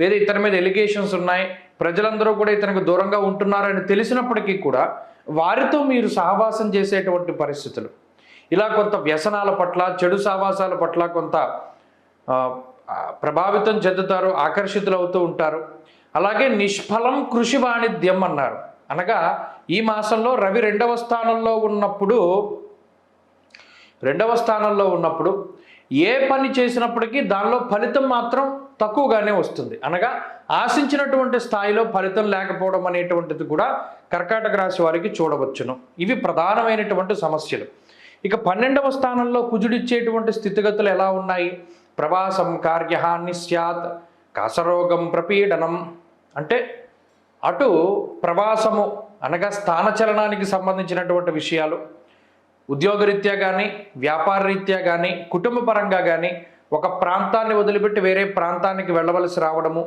లేదా ఇతని మీద ఎలిగేషన్స్ ఉన్నాయి, ప్రజలందరూ కూడా ఇతనికి దూరంగా ఉంటున్నారని తెలిసినప్పటికీ కూడా వారితో మీరు సహవాసం చేసేటువంటి పరిస్థితులు, ఇలా కొంత వ్యసనాల పట్ల చెడు సహవాసాల పట్ల కొంత ప్రభావితం చెందుతారు, ఆకర్షితులు అవుతూ ఉంటారు. అలాగే నిష్ఫలం కృషి వాణిజ్యం అన్నారు. అనగా ఈ మాసంలో రవి 2వ స్థానంలో ఉన్నప్పుడు ఏ పని చేసినప్పటికీ దానిలో ఫలితం మాత్రం తక్కువగానే వస్తుంది. అనగా ఆశించినటువంటి స్థాయిలో ఫలితం లేకపోవడం అనేటువంటిది కూడా కర్కాటక రాశి వారికి చూడవచ్చును. ఇవి ప్రధానమైనటువంటి సమస్యలు. ఇక 12వ స్థానంలో కుజుడిచ్చేటువంటి స్థితిగతులు ఎలా ఉన్నాయి? ప్రవాసం కార్యహాని స్యాత్, కాసరోగం ప్రపీడనం. అంటే అటు ప్రవాసము అనగా స్థానచలనానికి సంబంధించినటువంటి విషయాలు, ఉద్యోగరీత్యా కానీ వ్యాపార రీత్యా కానీ కుటుంబ పరంగా కానీ ఒక ప్రాంతాన్ని వదిలిపెట్టి వేరే ప్రాంతానికి వెళ్ళవలసి రావడము,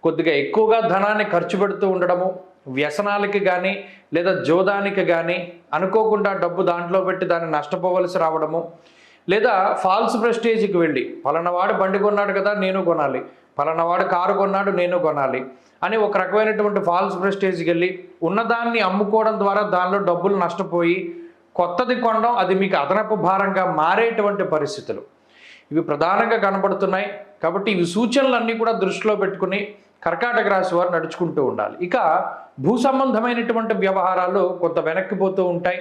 కొద్దిగా ఎక్కువగా ధనాన్ని ఖర్చు పెడుతూ ఉండడము, వ్యసనాలకి కానీ లేదా జోదానికి కానీ అనుకోకుండా డబ్బు దాంట్లో పెట్టి దాన్ని నష్టపోవలసి రావడము, లేదా ఫాల్స్ ప్రెస్టేజ్కి వెళ్ళి పలానావాడు బండి కొన్నాడు కదా నేను కొనాలి, పలానావాడు కారు కొన్నాడు నేను కొనాలి అని ఒక రకమైనటువంటి ఫాల్స్ ప్రెస్టేజ్కి వెళ్ళి ఉన్నదాన్ని అమ్ముకోవడం ద్వారా దానిలో డబ్బులు నష్టపోయి కొత్తది కొనడం, అది మీకు అదనపు భారంగా మారేటువంటి పరిస్థితులు ఇవి ప్రధానంగా కనబడుతున్నాయి. కాబట్టి ఇవి సూచనలన్నీ కూడా దృష్టిలో పెట్టుకుని కర్కాటక రాశి వారు నడుచుకుంటూ ఉండాలి. ఇక భూ సంబంధమైనటువంటి వ్యవహారాలు కొంత వెనక్కిపోతూ ఉంటాయి.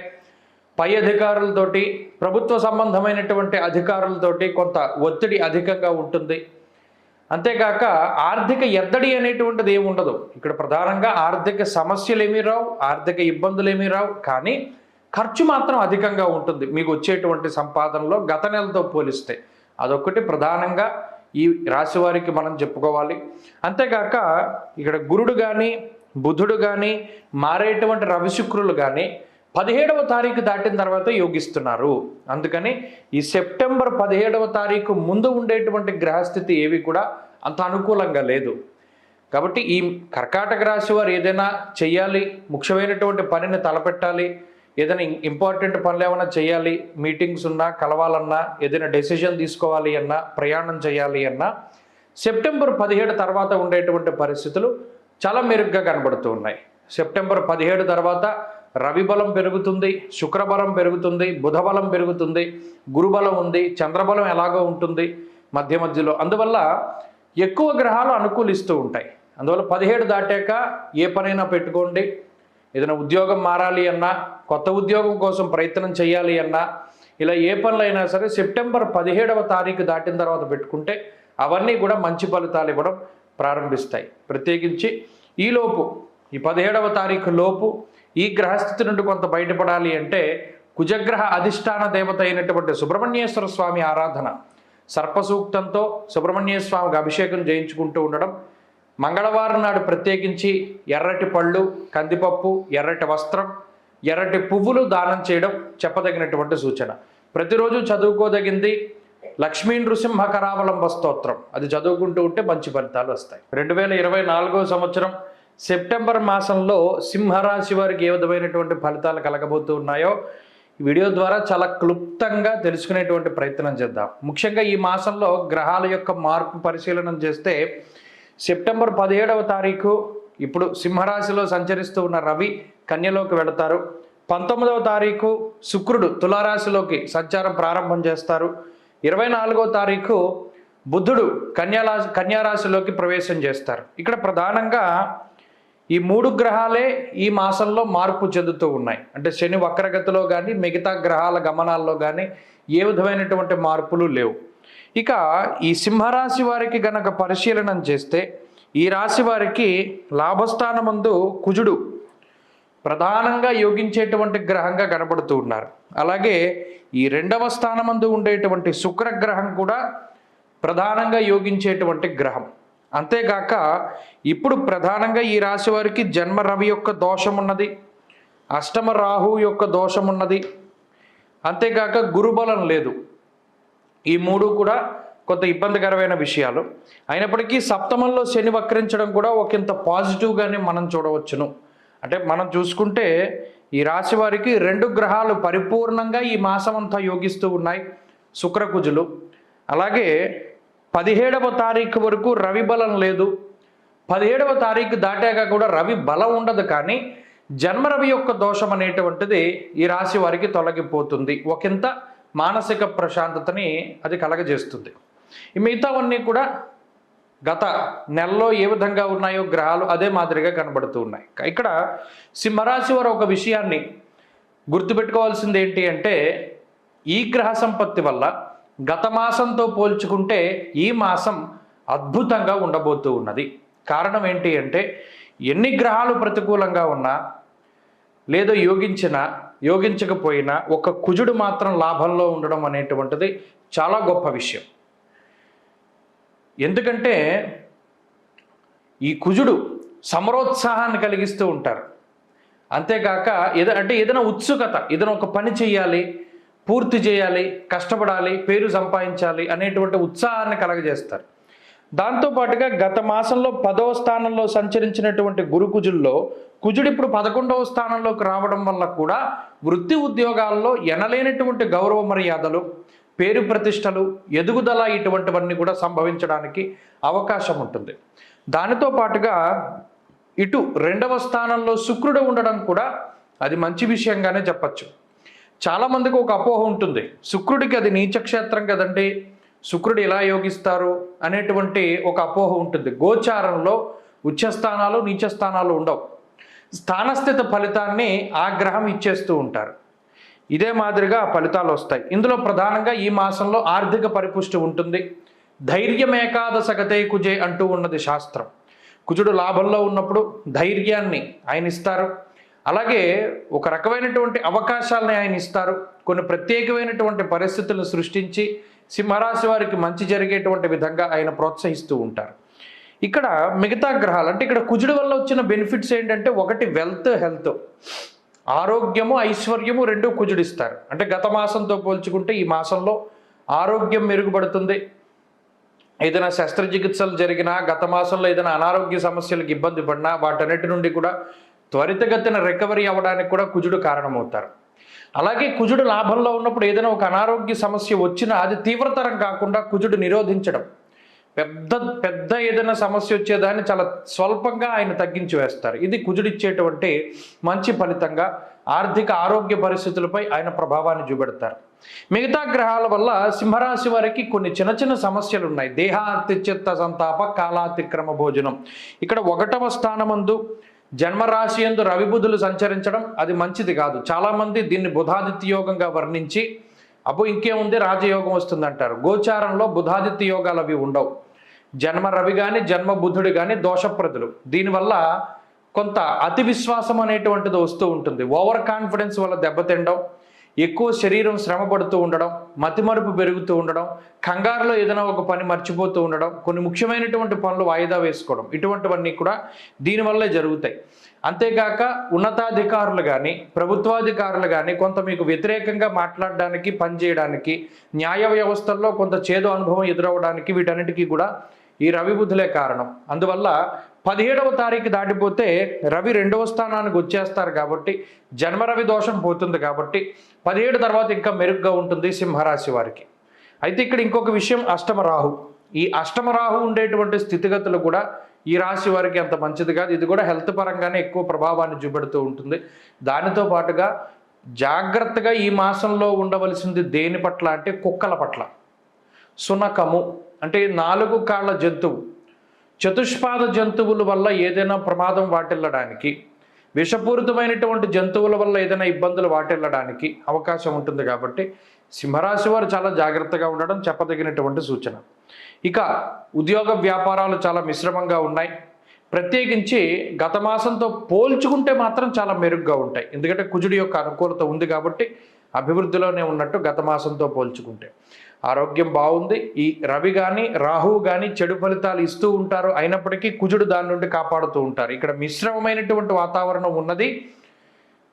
పై అధికారులతోటి, ప్రభుత్వ సంబంధమైనటువంటి అధికారులతోటి కొంత ఒత్తిడి అధికంగా ఉంటుంది. అంతేకాక ఆర్థిక ఎద్దడి అనేటువంటిది ఏమి ఉండదు. ఇక్కడ ప్రధానంగా ఆర్థిక సమస్యలు ఏమీ రావు, ఆర్థిక ఇబ్బందులు ఏమీ రావు, కానీ ఖర్చు మాత్రం అధికంగా ఉంటుంది మీకు వచ్చేటువంటి సంపాదనలో గత నెలతో పోలిస్తే. అదొక్కటి ప్రధానంగా ఈ రాశి వారికి మనం చెప్పుకోవాలి. అంతేకాక ఇక్కడ గురుడు కానీ బుధుడు కానీ మారేటువంటి రవి శుక్రులు కానీ 17వ తారీఖు దాటిన తర్వాత యోగిస్తున్నారు. అందుకని ఈ సెప్టెంబర్ 17వ తారీఖు ముందు ఉండేటువంటి గ్రహస్థితి ఏవి కూడా అంత అనుకూలంగా లేదు. కాబట్టి ఈ కర్కాటక రాశి వారు ఏదైనా చెయ్యాలి, ముఖ్యమైనటువంటి పనిని తలపెట్టాలి, ఏదైనా ఇంపార్టెంట్ పనులు ఏమైనా చేయాలి, మీటింగ్స్ ఉన్నా, కలవాలన్నా, ఏదైనా డెసిషన్ తీసుకోవాలి అన్నా, ప్రయాణం చేయాలి అన్నా సెప్టెంబర్ 17 తర్వాత ఉండేటువంటి పరిస్థితులు చాలా మెరుగ్గా కనబడుతూ ఉన్నాయి. సెప్టెంబర్ 17 తర్వాత రవి బలం పెరుగుతుంది, శుక్రబలం పెరుగుతుంది, బుధబలం పెరుగుతుంది, గురుబలం ఉంది, చంద్రబలం ఎలాగో ఉంటుంది మధ్యలో. అందువల్ల ఎక్కువ గ్రహాలు అనుకూలిస్తూ ఉంటాయి. అందువల్ల 17 దాటాక ఏ పనైనా పెట్టుకోండి. ఏదైనా ఉద్యోగం మారాలి అన్నా, కొత్త ఉద్యోగం కోసం ప్రయత్నం చేయాలి అన్నా, ఇలా ఏ పనులైనా సరే సెప్టెంబర్ 17వ తారీఖు దాటిన తర్వాత పెట్టుకుంటే అవన్నీ కూడా మంచి ఫలితాలు ఇవ్వడం ప్రారంభిస్తాయి. ప్రత్యేకించి ఈలోపు ఈ 17వ తారీఖు లోపు ఈ గ్రహస్థితి నుండి కొంత బయటపడాలి అంటే కుజగ్రహ అధిష్టాన దేవత అయినటువంటి సుబ్రహ్మణ్యేశ్వర స్వామి ఆరాధన, సర్పసూక్తంతో సుబ్రహ్మణ్య స్వామికి అభిషేకం చేయించుకుంటూ ఉండడం, మంగళవారం నాడు ప్రత్యేకించి ఎర్రటి పళ్ళు, కందిపప్పు, ఎర్రటి వస్త్రం, ఎర్రటి పువ్వులు దానం చేయడం చెప్పదగినటువంటి సూచన. ప్రతిరోజు చదువుకోదగింది లక్ష్మీ నృసింహ కరావలంబ స్తోత్రం. అది చదువుకుంటూ ఉంటే మంచి ఫలితాలు వస్తాయి. 2024 సంవత్సరం సెప్టెంబర్ మాసంలో సింహరాశి వారికి ఏ విధమైనటువంటి ఫలితాలు కలగబోతూ ఉన్నాయో ఈ వీడియో ద్వారా చాలా క్లుప్తంగా తెలుసుకునేటువంటి ప్రయత్నం చేద్దాం. ముఖ్యంగా ఈ మాసంలో గ్రహాల యొక్క మార్పు పరిశీలన చేస్తే సెప్టెంబర్ 17వ తారీఖు ఇప్పుడు సింహరాశిలో సంచరిస్తూ ఉన్న రవి కన్యలోకి వెళతారు. 19వ తారీఖు శుక్రుడు తులారాశిలోకి సంచారం ప్రారంభం చేస్తారు. 24వ తారీఖు బుధుడు కన్యారాశిలోకి ప్రవేశం చేస్తారు. ఇక్కడ ప్రధానంగా ఈ 3 గ్రహాలే ఈ మాసంలో మార్పు చెందుతూ ఉన్నాయి. అంటే శని వక్రగతిలో కానీ మిగతా గ్రహాల గమనాల్లో కానీ ఏ విధమైనటువంటి మార్పులు లేవు. ఇక ఈ సింహరాశి వారికి గనక పరిశీలన చేస్తే ఈ రాశి వారికి లాభస్థానమందు కుజుడు ప్రధానంగా యోగించేటువంటి గ్రహంగా కనబడుతూ ఉన్నారు. అలాగే ఈ 2వ స్థానమందు ఉండేటువంటి శుక్రగ్రహం కూడా ప్రధానంగా యోగించేటువంటి గ్రహం. అంతేగాక ఇప్పుడు ప్రధానంగా ఈ రాశి వారికి జన్మ రవి యొక్క దోషం ఉన్నది, అష్టమ రాహు యొక్క దోషం ఉన్నది, అంతేగాక గురుబలం లేదు. ఈ 3 కూడా కొంత ఇబ్బందికరమైన విషయాలు. అయినప్పటికీ సప్తమంలో శని వక్రించడం కూడా ఒకంత పాజిటివ్గానే మనం చూడవచ్చును. అంటే మనం చూసుకుంటే ఈ రాశి వారికి 2 గ్రహాలు పరిపూర్ణంగా ఈ మాసం అంతా యోగిస్తూ ఉన్నాయి, శుక్రకుజులు. అలాగే 17వ తారీఖు వరకు రవి బలం లేదు. 17వ తారీఖు దాటాక కూడా రవి బలం ఉండదు, కానీ జన్మరవి యొక్క దోషం అనేటువంటిది ఈ రాశి వారికి తొలగిపోతుంది. ఒకంత మానసిక ప్రశాంతతని అది కలగజేస్తుంది. ఈ మిగతావన్నీ కూడా గత నెలలో ఏ విధంగా ఉన్నాయో గ్రహాలు అదే మాదిరిగా కనబడుతూ ఉన్నాయి. ఇక్కడ సింహరాశి వారు ఒక విషయాన్ని గుర్తుపెట్టుకోవాల్సింది ఏంటి అంటే ఈ గ్రహ సంపత్తి వల్ల గత మాసంతో పోల్చుకుంటే ఈ మాసం అద్భుతంగా ఉండబోతూ ఉన్నది. కారణం ఏంటి అంటే ఎన్ని గ్రహాలు ప్రతికూలంగా ఉన్నా లేదో యోగించకపోయినా ఒక కుజుడు మాత్రం లాభంలో ఉండడం అనేటువంటిది చాలా గొప్ప విషయం. ఎందుకంటే ఈ కుజుడు సమరోత్సాహాన్ని కలిగిస్తూ ఉంటారు. అంతేకాక ఏదైనా ఉత్సుకత, ఏదైనా ఒక పని చేయాలి, పూర్తి చేయాలి, కష్టపడాలి, పేరు సంపాదించాలి అనేటువంటి ఉత్సాహాన్ని కలగజేస్తారు. దాంతోపాటుగా గత మాసంలో 10వ స్థానంలో సంచరించినటువంటి గురుకుజుల్లో కుజుడు ఇప్పుడు 11వ స్థానంలోకి రావడం వల్ల కూడా వృత్తి ఉద్యోగాల్లో ఎనలేనటువంటి గౌరవ మర్యాదలు, పేరు ప్రతిష్టలు, ఎదుగుదల ఇటువంటివన్నీ కూడా సంభవించడానికి అవకాశం ఉంటుంది. దానితో పాటుగా ఇటు 2వ స్థానంలో శుక్రుడు ఉండడం కూడా అది మంచి విషయంగానే చెప్పచ్చు. చాలామందికి ఒక అపోహ ఉంటుంది, శుక్రుడికి అది నీచక్షేత్రం కదండి, శుక్రుడు ఎలా యోగిస్తారు అనేటువంటి ఒక అపోహ ఉంటుంది. గోచారంలో ఉచ్చస్థానాలు నీచస్థానాలు ఉండవు. స్థానస్థిత ఫలితాన్ని ఆ గ్రహం ఇచ్చేస్తూ ఉంటారు. ఇదే మాదిరిగా ఫలితాలు వస్తాయి. ఇందులో ప్రధానంగా ఈ మాసంలో ఆర్థిక పరిపుష్టి ఉంటుంది. ధైర్యం ఏకాదశగతే కుజే అంటూ ఉన్నది శాస్త్రం. కుజుడు లాభంలో ఉన్నప్పుడు ధైర్యాన్ని ఆయన ఇస్తారు. అలాగే ఒక రకమైనటువంటి అవకాశాలని ఆయన ఇస్తారు. కొన్ని ప్రత్యేకమైనటువంటి పరిస్థితులను సృష్టించి సింహరాశి వారికి మంచి జరిగేటువంటి విధంగా ఆయన ప్రోత్సహిస్తూ ఉంటారు. ఇక్కడ మిగతా గ్రహాలు అంటే ఇక్కడ కుజుడు వల్ల వచ్చిన బెనిఫిట్స్ ఏంటంటే ఒకటి వెల్త్, హెల్త్, ఆరోగ్యము ఐశ్వర్యము రెండు కుజుడిస్తారు. అంటే గత మాసంతో పోల్చుకుంటే ఈ మాసంలో ఆరోగ్యం మెరుగుపడుతుంది. ఏదైనా శస్త్రచికిత్సలు జరిగినా, గత మాసంలో ఏదైనా అనారోగ్య సమస్యలకు ఇబ్బంది పడినా వాటన్నిటి నుండి కూడా త్వరితగతిన రికవరీ అవ్వడానికి కూడా కుజుడు కారణమవుతారు. అలాగే కుజుడు లాభంలో ఉన్నప్పుడు ఏదైనా ఒక అనారోగ్య సమస్య వచ్చినా అది తీవ్రతరం కాకుండా కుజుడు నిరోధించడం, పెద్ద పెద్ద ఏదైనా సమస్య వచ్చేదాన్ని చాలా స్వల్పంగా ఆయన తగ్గించి వేస్తారు. ఇది కుజుడిచ్చేటువంటి మంచి ఫలితంగా ఆర్థిక ఆరోగ్య పరిస్థితులపై ఆయన ప్రభావాన్ని చూపెడతారు. మిగతా గ్రహాల వల్ల సింహరాశి వారికి కొన్ని చిన్న చిన్న సమస్యలు ఉన్నాయి. దేహాతిచిత్త సంతాప కాలాతిక్రమ భోజనం. ఇక్కడ 1వ స్థానమందు జన్మరాశి యందు రవి బుధులు సంచరించడం అది మంచిది కాదు. చాలామంది దీన్ని బుధాదిత్య యోగంగా వర్ణించి అబ్బో ఇంకేముంది రాజయోగం వస్తుందంటారు. గోచారంలో బుధాదిత్య యోగాలు అవి ఉండవు. జన్మ రవి కానీ జన్మ బుధుడు కానీ దోషప్రదులు. దీనివల్ల కొంత అతి విశ్వాసం అనేటువంటిది వస్తూ ఉంటుంది. ఓవర్ కాన్ఫిడెన్స్ వల్ల దెబ్బతిండడం, ఎక్కువ శరీరం శ్రమ పడుతూ ఉండడం, మతిమరుపు పెరుగుతూ ఉండడం, కంగారులో ఏదైనా ఒక పని మర్చిపోతూ ఉండడం, కొన్ని ముఖ్యమైనటువంటి పనులు వాయిదా వేసుకోవడం, ఇటువంటివన్నీ కూడా దీనివల్లే జరుగుతాయి. అంతేగాక ఉన్నతాధికారులు కానీ ప్రభుత్వాధికారులు కానీ కొంత మీకు వ్యతిరేకంగా మాట్లాడడానికి, పనిచేయడానికి, న్యాయ వ్యవస్థల్లో కొంత చేదు అనుభవం ఎదురవడానికి వీటన్నిటికీ కూడా ఈ రవి బుధులే కారణం. అందువల్ల 17వ తారీఖు దాటిపోతే రవి 2వ స్థానానికి వచ్చేస్తారు కాబట్టి జన్మరవి దోషం పోతుంది కాబట్టి 17 తర్వాత ఇంకా మెరుగ్గా ఉంటుంది సింహరాశి వారికి. అయితే ఇక్కడ ఇంకొక విషయం, అష్టమ రాహు. ఈ అష్టమ రాహు ఉండేటువంటి స్థితిగతులు కూడా ఈ రాశి వారికి అంత మంచిది కాదు. ఇది కూడా హెల్త్ పరంగానే ఎక్కువ ప్రభావాన్ని చూపెడుతూ ఉంటుంది. దానితో పాటుగా జాగ్రత్తగా ఈ మాసంలో ఉండవలసింది దేని పట్ల అంటే కుక్కల పట్ల. సునకము అంటే 4 కాళ్ళ జంతువు, చతుష్పాద జంతువుల వల్ల ఏదైనా ప్రమాదం వాటిల్లడానికి, విషపూరితమైనటువంటి జంతువుల వల్ల ఏదైనా ఇబ్బందులు వాటిల్లడానికి అవకాశం ఉంటుంది. కాబట్టి సింహరాశి వారు చాలా జాగ్రత్తగా ఉండడం చెప్పదగినటువంటి సూచన. ఇక ఉద్యోగ వ్యాపారాలు చాలా మిశ్రమంగా ఉన్నాయి. ప్రత్యేకించి గత మాసంతో పోల్చుకుంటే మాత్రం చాలా మెరుగ్గా ఉంటాయి. ఎందుకంటే కుజుడి యొక్క అనుకూలత ఉంది కాబట్టి అభివృద్ధిలోనే ఉన్నట్టు గత మాసంతో పోల్చుకుంటే. ఆరోగ్యం బాగుంది. ఈ రవి కానీ రాహువు కానీ చెడు ఫలితాలు ఇస్తూ ఉంటారు, అయినప్పటికీ కుజుడు దాని నుండి కాపాడుతూ ఉంటారు. ఇక్కడ మిశ్రమమైనటువంటి వాతావరణం ఉన్నది.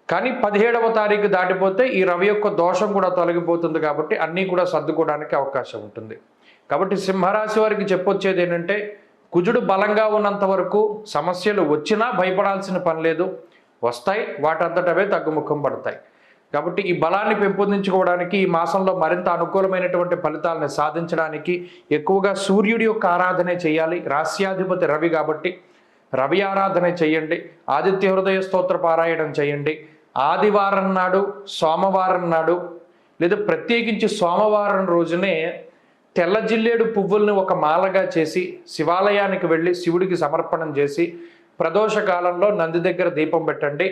కానీ 17వ తారీఖు దాటిపోతే ఈ రవి యొక్క దోషం కూడా తొలగిపోతుంది కాబట్టి అన్నీ కూడా సర్దుకోవడానికి అవకాశం ఉంటుంది. కాబట్టి సింహరాశి వారికి చెప్పొచ్చేది ఏంటంటే కుజుడు బలంగా ఉన్నంత వరకు సమస్యలు వచ్చినా భయపడాల్సిన పని లేదు. వస్తాయి, వాటంతటవే తగ్గుముఖం పడతాయి. కాబట్టి ఈ బలాన్ని పెంపొందించుకోవడానికి ఈ మాసంలో మరింత అనుకూలమైనటువంటి ఫలితాలను సాధించడానికి ఎక్కువగా సూర్యుడి యొక్క ఆరాధనే చేయాలి. రాస్యాధిపతి రవి కాబట్టి రవి ఆరాధన చేయండి. ఆదిత్య హృదయ స్తోత్ర పారాయణం చేయండి. ఆదివారం నాడు, సోమవారం నాడు లేదా ప్రత్యేకించి సోమవారం రోజునే తెల్ల జిల్లేడు పువ్వుల్ని ఒక మాలగా చేసి శివాలయానికి వెళ్ళి శివుడికి సమర్పణం చేసి ప్రదోష కాలంలో నంది దగ్గర దీపం పెట్టండి.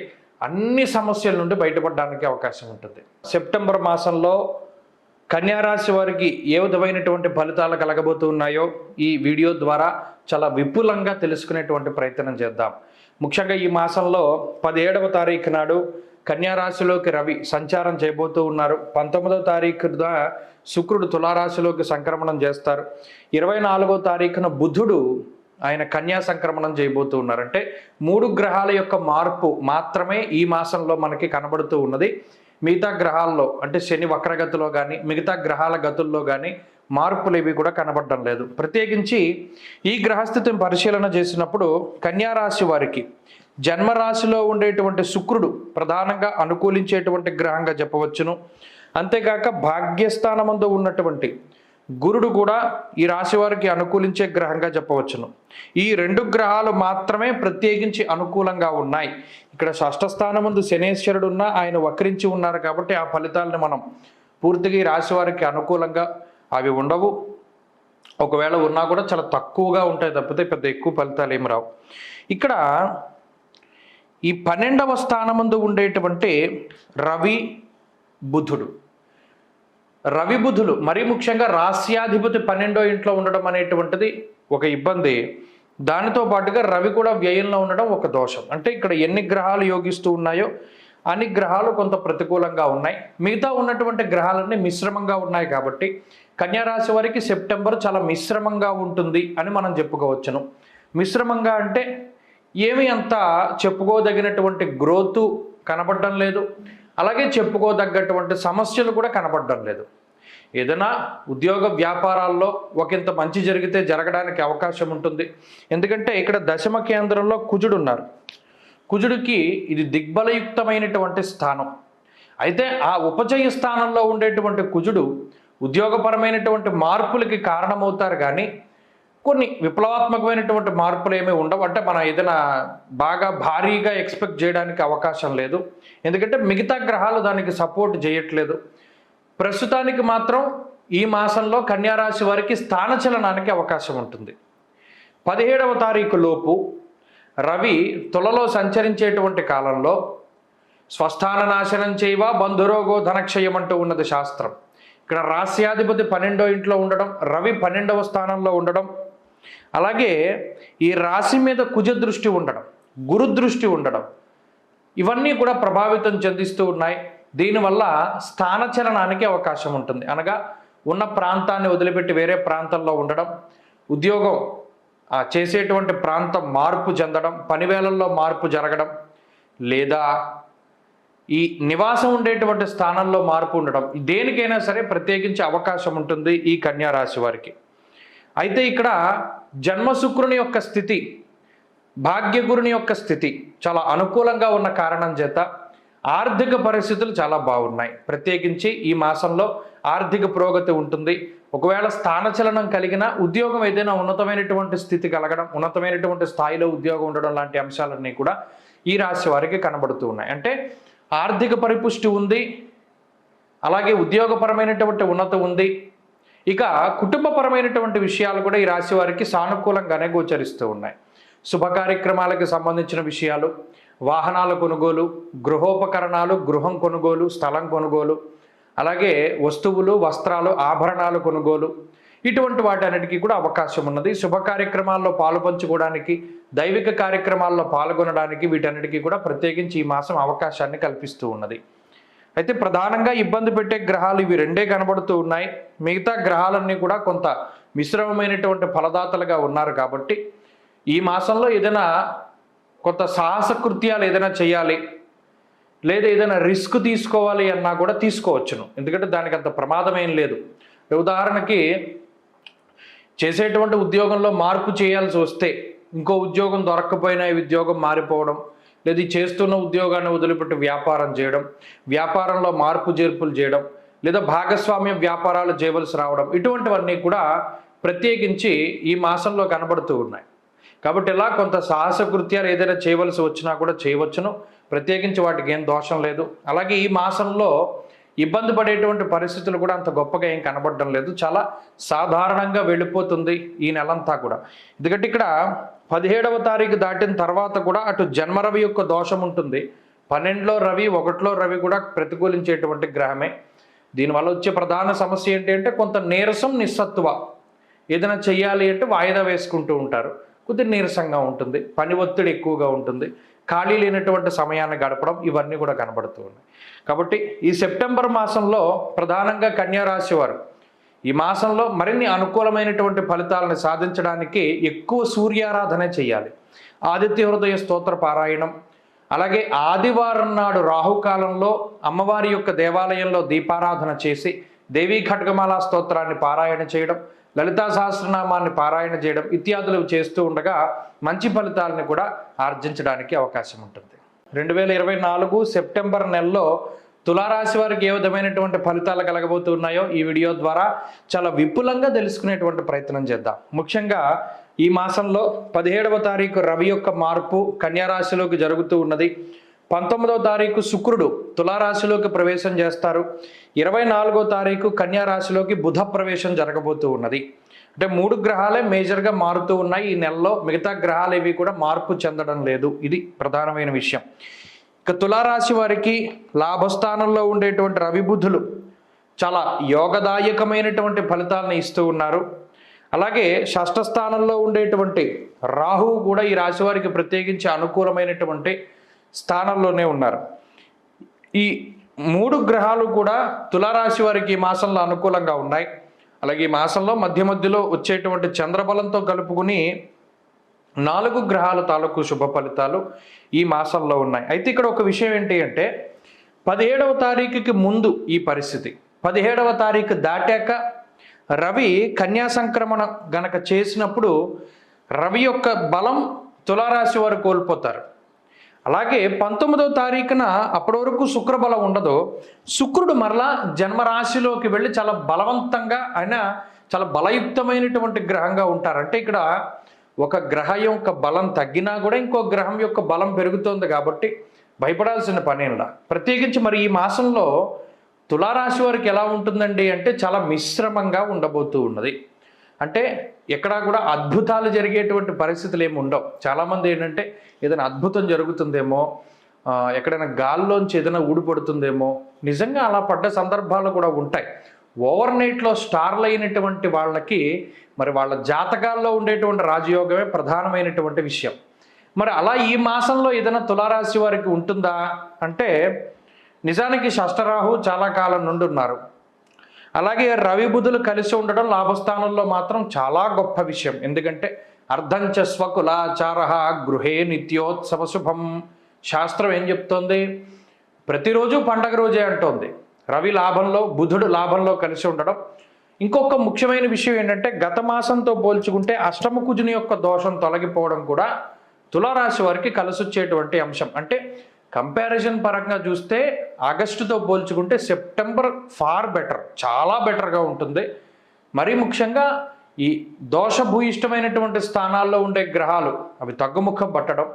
అన్ని సమస్యల నుండి బయటపడడానికి అవకాశం ఉంటుంది. సెప్టెంబర్ మాసంలో కన్యారాశి వారికి ఏ విధమైనటువంటి ఫలితాలు కలగబోతున్నాయో ఈ వీడియో ద్వారా చాలా విపులంగా తెలుసుకునేటువంటి ప్రయత్నం చేద్దాం. ముఖ్యంగా ఈ మాసంలో 17వ తారీఖు నాడు కన్యారాశిలోకి రవి సంచారం చేయబోతూ ఉన్నారు. 19వ తారీఖున శుక్రుడు తులారాశిలోకి సంక్రమణం చేస్తారు. 24వ తారీఖున బుధుడు ఆయన కన్యా సంక్రమణం చేయబోతూ ఉన్నారు. అంటే 3 గ్రహాల యొక్క మార్పు మాత్రమే ఈ మాసంలో మనకి కనబడుతూ ఉన్నది. మిగతా గ్రహాల్లో అంటే శని వక్రగతిలో కానీ మిగతా గ్రహాల గతుల్లో కానీ మార్పులు ఏవి కూడా కనబడడం లేదు. ప్రత్యేకించి ఈ గ్రహస్థితిని పరిశీలన చేసినప్పుడు కన్యారాశి వారికి జన్మరాశిలో ఉండేటువంటి శుక్రుడు ప్రధానంగా అనుకూలించేటువంటి గ్రహంగా చెప్పవచ్చును. అంతేకాక భాగ్యస్థానమందు ఉన్నటువంటి గురుడు కూడా ఈ రాశి వారికి అనుకూలించే గ్రహంగా చెప్పవచ్చును. ఈ 2 గ్రహాలు మాత్రమే ప్రత్యేకించి అనుకూలంగా ఉన్నాయి. ఇక్కడ షష్ఠ స్థానమందు శనేశ్వరుడు ఉన్నా ఆయన వక్రించి ఉన్నారు కాబట్టి ఆ ఫలితాలను మనం పూర్తిగా ఈ రాశి వారికి అనుకూలంగా అవి ఉండవు. ఒకవేళ ఉన్నా కూడా చాలా తక్కువగా ఉంటాయి తప్పితే పెద్ద ఎక్కువ ఫలితాలు ఏమి రావు. ఇక్కడ ఈ 12వ స్థానమందు ఉండేటువంటి రవి బుధుడు, రవి బుధులు మరీ ముఖ్యంగా రాస్యాధిపతి 12వ ఇంట్లో ఉండడం అనేటువంటిది ఒక ఇబ్బంది. దానితో పాటుగా రవి కూడా వ్యయంలో ఉండడం ఒక దోషం. అంటే ఇక్కడ ఎన్ని గ్రహాలు యోగిస్తూ ఉన్నాయో అన్ని గ్రహాలు కొంత ప్రతికూలంగా ఉన్నాయి. మిగతా ఉన్నటువంటి గ్రహాలన్నీ మిశ్రమంగా ఉన్నాయి. కాబట్టి కన్యారాశి వారికి సెప్టెంబర్ చాలా మిశ్రమంగా ఉంటుంది అని మనం చెప్పుకోవచ్చును. మిశ్రమంగా అంటే ఏమి అంత చెప్పుకోదగినటువంటి గ్రోత్ కనపడడం లేదు. అలాగే చెప్పుకోదగ్గటువంటి సమస్యలు కూడా కనపడడం లేదు. ఏదైనా ఉద్యోగ వ్యాపారాల్లో ఒకంత మంచి జరిగితే జరగడానికి అవకాశం ఉంటుంది. ఎందుకంటే ఇక్కడ దశమ కేంద్రంలో కుజుడు ఉన్నారు. కుజుడికి ఇది దిగ్బలయుక్తమైనటువంటి స్థానం. అయితే ఆ ఉపజయ స్థానంలో ఉండేటువంటి కుజుడు ఉద్యోగపరమైనటువంటి మార్పులకి కారణమవుతారు, కానీ కొన్ని విప్లవాత్మకమైనటువంటి మార్పులు ఏమీ ఉండవు. అంటే మనం ఏదైనా బాగా భారీగా ఎక్స్పెక్ట్ చేయడానికి అవకాశం లేదు. ఎందుకంటే మిగతా గ్రహాలు దానికి సపోర్ట్ చేయట్లేదు. ప్రస్తుతానికి మాత్రం ఈ మాసంలో కన్యారాశి వారికి స్థానచలనానికి అవకాశం ఉంటుంది. 17వ తారీఖు లోపు రవి తులలో సంచరించేటువంటి కాలంలో స్వస్థాన నాశనం చేయవా బంధురోగో ధనక్షయం అంటూ ఉన్నది శాస్త్రం. ఇక్కడ రాస్యాధిపతి 12వ ఇంట్లో ఉండడం, రవి 12వ స్థానంలో ఉండడం, అలాగే ఈ రాశి మీద కుజ దృష్టి ఉండడం, గురు దృష్టి ఉండడం, ఇవన్నీ కూడా ప్రభావితం చెందిస్తూ ఉన్నాయి. దీనివల్ల స్థానచలనానికి అవకాశం ఉంటుంది. అనగా ఉన్న ప్రాంతాన్ని వదిలిపెట్టి వేరే ప్రాంతంలో ఉండడం, ఉద్యోగం చేసేటువంటి ప్రాంతం మార్పు చెందడం, పనివేళల్లో మార్పు జరగడం, లేదా ఈ నివాసం ఉండేటువంటి స్థానంలో మార్పు ఉండడం, దేనికైనా సరే ప్రత్యేకించి అవకాశం ఉంటుంది ఈ కన్యా రాశి వారికి. అయితే ఇక్కడ జన్మశుక్రుని యొక్క స్థితి, భాగ్యగురుని యొక్క స్థితి చాలా అనుకూలంగా ఉన్న కారణం చేత ఆర్థిక పరిస్థితులు చాలా బాగున్నాయి. ప్రత్యేకించి ఈ మాసంలో ఆర్థిక పురోగతి ఉంటుంది. ఒకవేళ స్థానచలనం కలిగిన ఉద్యోగం ఏదైనా ఉన్నతమైనటువంటి స్థితి కలగడం, ఉన్నతమైనటువంటి స్థాయిలో ఉద్యోగం ఉండడం లాంటి అంశాలన్నీ కూడా ఈ రాశి వారికి కనబడుతూ ఉన్నాయి. అంటే ఆర్థిక పరిపుష్టి ఉంది, అలాగే ఉద్యోగపరమైనటువంటి ఉన్నతి ఉంది. ఇక కుటుంబపరమైనటువంటి విషయాలు కూడా ఈ రాశి వారికి సానుకూలంగానే గోచరిస్తూ ఉన్నాయి. శుభ కార్యక్రమాలకు సంబంధించిన విషయాలు, వాహనాల కొనుగోలు, గృహోపకరణాలు, గృహం కొనుగోలు, స్థలం కొనుగోలు, అలాగే వస్తువులు, వస్త్రాలు, ఆభరణాలు కొనుగోలు, ఇటువంటి వాటన్నిటికీ కూడా అవకాశం ఉన్నది. శుభ కార్యక్రమాల్లో పాలు పంచుకోవడానికి, దైవిక కార్యక్రమాల్లో పాల్గొనడానికి, వీటన్నిటికీ కూడా ప్రత్యేకించి ఈ మాసం అవకాశాన్ని కల్పిస్తూ ఉన్నది. అయితే ప్రధానంగా ఇబ్బంది పెట్టే గ్రహాలు ఇవి రెండే కనబడుతూ ఉన్నాయి. మిగతా గ్రహాలన్నీ కూడా కొంత మిశ్రమమైనటువంటి ఫలదాతలుగా ఉన్నారు. కాబట్టి ఈ మాసంలో ఏదైనా కొంత సాహస కృత్యాలు ఏదైనా చేయాలి, లేదా ఏదైనా రిస్క్ తీసుకోవాలి అన్నా కూడా తీసుకోవచ్చును. ఎందుకంటే దానికి అంత ప్రమాదం ఏం లేదు. ఉదాహరణకి చేసేటువంటి ఉద్యోగంలో మార్పు చేయాల్సి వస్తే, ఇంకో ఉద్యోగం దొరక్కపోయినా ఈ ఉద్యోగం మారిపోవడం, లేదా చేస్తున్న ఉద్యోగాన్ని వదిలిపెట్టి వ్యాపారం చేయడం, వ్యాపారంలో మార్పు చేర్పులు చేయడం, లేదా భాగస్వామ్య వ్యాపారాలు చేయవలసి రావడం, ఇటువంటివన్నీ కూడా ప్రత్యేకించి ఈ మాసంలో కనబడుతూ ఉన్నాయి. కాబట్టి ఇలా కొంత సాహస కృత్యాలు ఏదైనా చేయవలసి వచ్చినా కూడా చేయవచ్చును. ప్రత్యేకించి వాటికి ఏం దోషం లేదు. అలాగే ఈ మాసంలో ఇబ్బంది పడేటువంటి పరిస్థితులు కూడా అంత గొప్పగా ఏం కనబడడం లేదు. చాలా సాధారణంగా వెళ్ళిపోతుంది ఈ నెలంతా కూడా. ఎందుకంటే ఇక్కడ 17వ తారీఖు దాటిన తర్వాత కూడా అటు జన్మరవి యొక్క దోషం ఉంటుంది. 12లో రవి, 1లో రవి కూడా ప్రతికూలించేటువంటి గ్రహమే. దీనివల్ల వచ్చే ప్రధాన సమస్య ఏంటి అంటే కొంత నీరసం, నిస్సత్తువ. ఏదైనా చెయ్యాలి అంటే వాయిదా వేసుకుంటూ ఉంటారు, కొద్దిగా నీరసంగా ఉంటుంది, పని ఒత్తిడి ఎక్కువగా ఉంటుంది, ఖాళీ లేనటువంటి సమయాన్ని గడపడం, ఇవన్నీ కూడా కనబడుతూ ఉన్నాయి. కాబట్టి ఈ సెప్టెంబర్ మాసంలో ప్రధానంగా కన్యారాశి వారు ఈ మాసంలో మరిన్ని అనుకూలమైనటువంటి ఫలితాలను సాధించడానికి ఎక్కువ సూర్యారాధన చేయాలి. ఆదిత్య హృదయ స్తోత్ర పారాయణం, అలాగే ఆదివారం నాడు రాహుకాలంలో అమ్మవారి యొక్క దేవాలయంలో దీపారాధన చేసి దేవీ ఖడ్గమాల స్తోత్రాన్ని పారాయణ చేయడం, లలితా సహస్రనామాన్ని పారాయణ చేయడం ఇత్యాదులు చేస్తూ ఉండగా మంచి ఫలితాలను కూడా ఆర్జించడానికి అవకాశం ఉంటుంది. 2024 సెప్టెంబర్ నెలలో తులారాశి వారికి ఏ విధమైనటువంటి ఫలితాలు కలగబోతున్నాయో ఈ వీడియో ద్వారా చాలా విపులంగా తెలుసుకునేటువంటి ప్రయత్నం చేద్దాం. ముఖ్యంగా ఈ మాసంలో 17వ తారీఖు రవి యొక్క మార్పు కన్యారాశిలోకి జరుగుతూ ఉన్నది. 19వ తారీఖు శుక్రుడు తులారాశిలోకి ప్రవేశం చేస్తారు. 24వ తారీఖు కన్యారాశిలోకి బుధ ప్రవేశం జరగబోతూ ఉన్నది. అంటే 3 గ్రహాలే మేజర్గా మారుతూ ఉన్నాయి ఈ నెలలో. మిగతా గ్రహాలు ఏవి కూడా మార్పు చెందడం లేదు. ఇది ప్రధానమైన విషయం. ఇక తులారాశి వారికి లాభస్థానంలో ఉండేటువంటి రవి బుధులు చాలా యోగదాయకమైనటువంటి ఫలితాలను ఇస్తూ ఉన్నారు. అలాగే షష్ఠ స్థానంలో ఉండేటువంటి రాహువు కూడా ఈ రాశి వారికి ప్రత్యేకించి అనుకూలమైనటువంటి స్థానంలోనే ఉన్నారు. ఈ 3 గ్రహాలు కూడా తులారాశి వారికి ఈ మాసంలో అనుకూలంగా ఉన్నాయి. అలాగే ఈ మాసంలో మధ్య మధ్యలో వచ్చేటువంటి చంద్రబలంతో కలుపుకుని 4 గ్రహాల తాలూకు శుభ ఫలితాలు ఈ మాసంలో ఉన్నాయి. అయితే ఇక్కడ ఒక విషయం ఏంటి అంటే 17వ తారీఖుకి ముందు ఈ పరిస్థితి, 17వ తారీఖు దాటాక రవి కన్యా సంక్రమణ గనక చేసినప్పుడు రవి యొక్క బలం తులారాశి వారు కోల్పోతారు. అలాగే 19వ తారీఖున అప్పటి వరకు శుక్రబలం ఉండదు, శుక్రుడు మరలా జన్మరాశిలోకి వెళ్ళి చాలా బలవంతంగా ఆయన చాలా బలయుక్తమైనటువంటి గ్రహంగా ఉంటారు. అంటే ఇక్కడ ఒక గ్రహం యొక్క బలం తగ్గినా కూడా ఇంకో గ్రహం యొక్క బలం పెరుగుతోంది కాబట్టి భయపడాల్సిన పనేలా. ప్రత్యేకించి మరి ఈ మాసంలో తులారాశి వారికి ఎలా ఉంటుందండి అంటే చాలా మిశ్రమంగా ఉండబోతూ ఉన్నది. అంటే ఎక్కడా కూడా అద్భుతాలు జరిగేటువంటి పరిస్థితులు ఏమి ఉండవు. చాలామంది ఏంటంటే ఏదైనా అద్భుతం జరుగుతుందేమో, ఎక్కడైనా గాల్లోంచి ఏదైనా ఊడిపడుతుందేమో, నిజంగా అలా పడ్డ సందర్భాలు కూడా ఉంటాయి. ఓవర్ నైట్లో స్టార్లు అయినటువంటి వాళ్ళకి మరి వాళ్ళ జాతకాల్లో ఉండేటువంటి రాజయోగమే ప్రధానమైనటువంటి విషయం. మరి అలా ఈ మాసంలో ఏదైనా తులారాశి వారికి ఉంటుందా అంటే నిజానికి షష్టరాహు చాలా కాలం నుండి ఉన్నారు. అలాగే రవి బుధులు కలిసి ఉండడం లాభస్థానంలో మాత్రం చాలా గొప్ప విషయం. ఎందుకంటే అర్ధంచ స్వకులాచార గృహే నిత్యోత్సవ శుభం. శాస్త్రం ఏం చెప్తోంది? ప్రతిరోజు పండగ రోజే అంటోంది. రవి లాభంలో, బుధుడు లాభంలో కలిసి ఉండడం. ఇంకొక ముఖ్యమైన విషయం ఏంటంటే గత మాసంతో పోల్చుకుంటే అష్టమ కుజుని యొక్క దోషం తొలగిపోవడం కూడా తులారాశి వారికి కలిసొచ్చేటువంటి అంశం. అంటే కంపారిజన్ పరంగా చూస్తే ఆగస్టుతో పోల్చుకుంటే సెప్టెంబర్ ఫార్ బెటర్, చాలా బెటర్గా ఉంటుంది. మరీ ముఖ్యంగా ఈ దోషభూయిష్టమైనటువంటి స్థానాల్లో ఉండే గ్రహాలు అవి తగ్గుముఖం పట్టడం,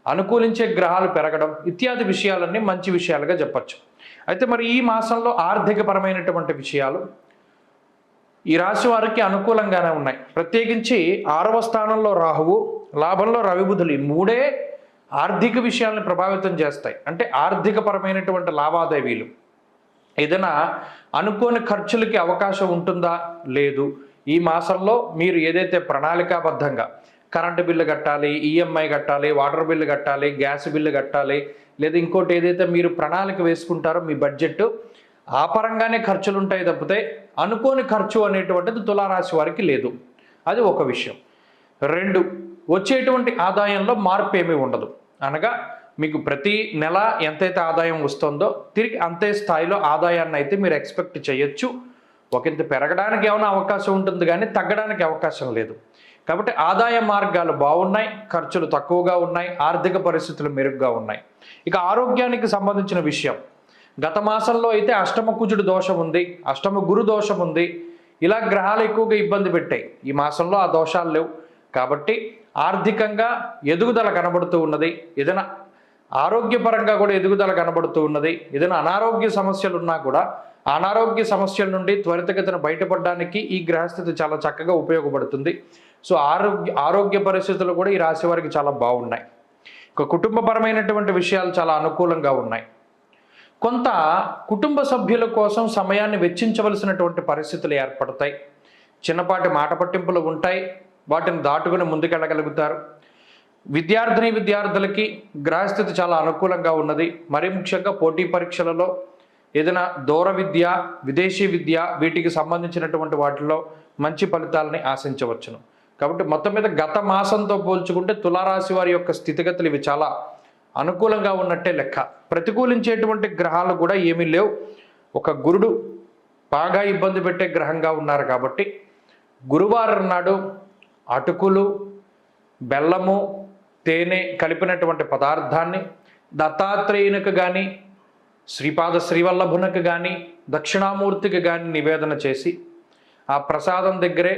అనుకూలించే గ్రహాలు పెరగడం ఇత్యాది విషయాలన్నీ మంచి విషయాలుగా చెప్పచ్చు. అయితే మరి ఈ మాసంలో ఆర్థికపరమైనటువంటి విషయాలు ఈ రాశి వారికి అనుకూలంగానే ఉన్నాయి. ప్రత్యేకించి 6వ స్థానంలో రాహువు, లాభంలో రవి బుధులు, ఈ మూడే ఆర్థిక విషయాలను ప్రభావితం చేస్తాయి. అంటే ఆర్థికపరమైనటువంటి లావాదేవీలు, ఏదైనా అనుకోని ఖర్చులకి అవకాశం ఉంటుందా? లేదు. ఈ మాసంలో మీరు ఏదైతే ప్రణాళికాబద్ధంగా కరెంటు బిల్లు కట్టాలి, ఈఎంఐ కట్టాలి, వాటర్ బిల్లు కట్టాలి, గ్యాస్ బిల్లు కట్టాలి, లేదా ఇంకోటి ఏదైతే మీరు ప్రణాళిక వేసుకుంటారో మీ బడ్జెట్, ఆ పరంగానే ఖర్చులు ఉంటాయి తప్పితే అనుకోని ఖర్చు అనేటువంటిది తులారాశి వారికి లేదు. అది ఒక విషయం. 2, వచ్చేటువంటి ఆదాయంలో మార్పు ఏమీ ఉండదు. అనగా మీకు ప్రతి నెల ఎంతైతే ఆదాయం వస్తుందో తిరిగి అంతే స్థాయిలో ఆదాయాన్ని అయితే మీరు ఎక్స్పెక్ట్ చేయొచ్చు. ఒకంత పెరగడానికి ఏమైనా అవకాశం ఉంటుంది కానీ తగ్గడానికి అవకాశం లేదు. కాబట్టి ఆదాయ మార్గాలు బాగున్నాయి, ఖర్చులు తక్కువగా ఉన్నాయి, ఆర్థిక పరిస్థితులు మెరుగ్గా ఉన్నాయి. ఇక ఆరోగ్యానికి సంబంధించిన విషయం, గత మాసంలో అయితే అష్టమ కుజుడు దోషం ఉంది, అష్టమ గురు దోషం ఉంది, ఇలా గ్రహాలు ఎక్కువగా ఇబ్బంది పెట్టాయి. ఈ మాసంలో ఆ దోషాలు లేవు కాబట్టి ఆర్థికంగా ఎదుగుదల కనబడుతూ ఉన్నది. ఏదైనా ఆరోగ్యపరంగా కూడా ఎదుగుదల కనబడుతూ ఉన్నది. ఏదైనా అనారోగ్య సమస్యలు ఉన్నా కూడా ఆ అనారోగ్య సమస్యల నుండి త్వరితగతిన బయటపడడానికి ఈ గ్రహస్థితి చాలా చక్కగా ఉపయోగపడుతుంది. సో ఆరోగ్య పరిస్థితులు కూడా ఈ రాశి వారికి చాలా బాగున్నాయి. ఇక కుటుంబపరమైనటువంటి విషయాలు చాలా అనుకూలంగా ఉన్నాయి. కొంత కుటుంబ సభ్యుల కోసం సమయాన్ని వెచ్చించవలసినటువంటి పరిస్థితులు ఏర్పడతాయి. చిన్నపాటి మాట పట్టింపులు ఉంటాయి, వాటిని దాటుకుని ముందుకెళ్ళగలుగుతారు. విద్యార్థులకి గ్రహస్థితి చాలా అనుకూలంగా ఉన్నది. మరీ ముఖ్యంగా పోటీ పరీక్షలలో ఏదైనా దూర విద్య, విదేశీ విద్య, వీటికి సంబంధించినటువంటి వాటిలో మంచి ఫలితాలని ఆశించవచ్చును. కాబట్టి మొత్తం మీద గత మాసంతో పోల్చుకుంటే తులారాశి వారి యొక్క స్థితిగతులు ఇవి చాలా అనుకూలంగా ఉన్నట్టే లెక్క. ప్రతికూలించేటువంటి గ్రహాలు కూడా ఏమీ లేవు. ఒక గురుడు బాగా ఇబ్బంది పెట్టే గ్రహంగా ఉన్నారు కాబట్టి గురువారం నాడు అటుకులు, బెల్లము, తేనె కలిపినటువంటి పదార్థాన్ని దత్తాత్రేయునికి కానీ, శ్రీపాద శ్రీవల్లభునికి కానీ, దక్షిణామూర్తికి కానీ నివేదన చేసి ఆ ప్రసాదం దగ్గరే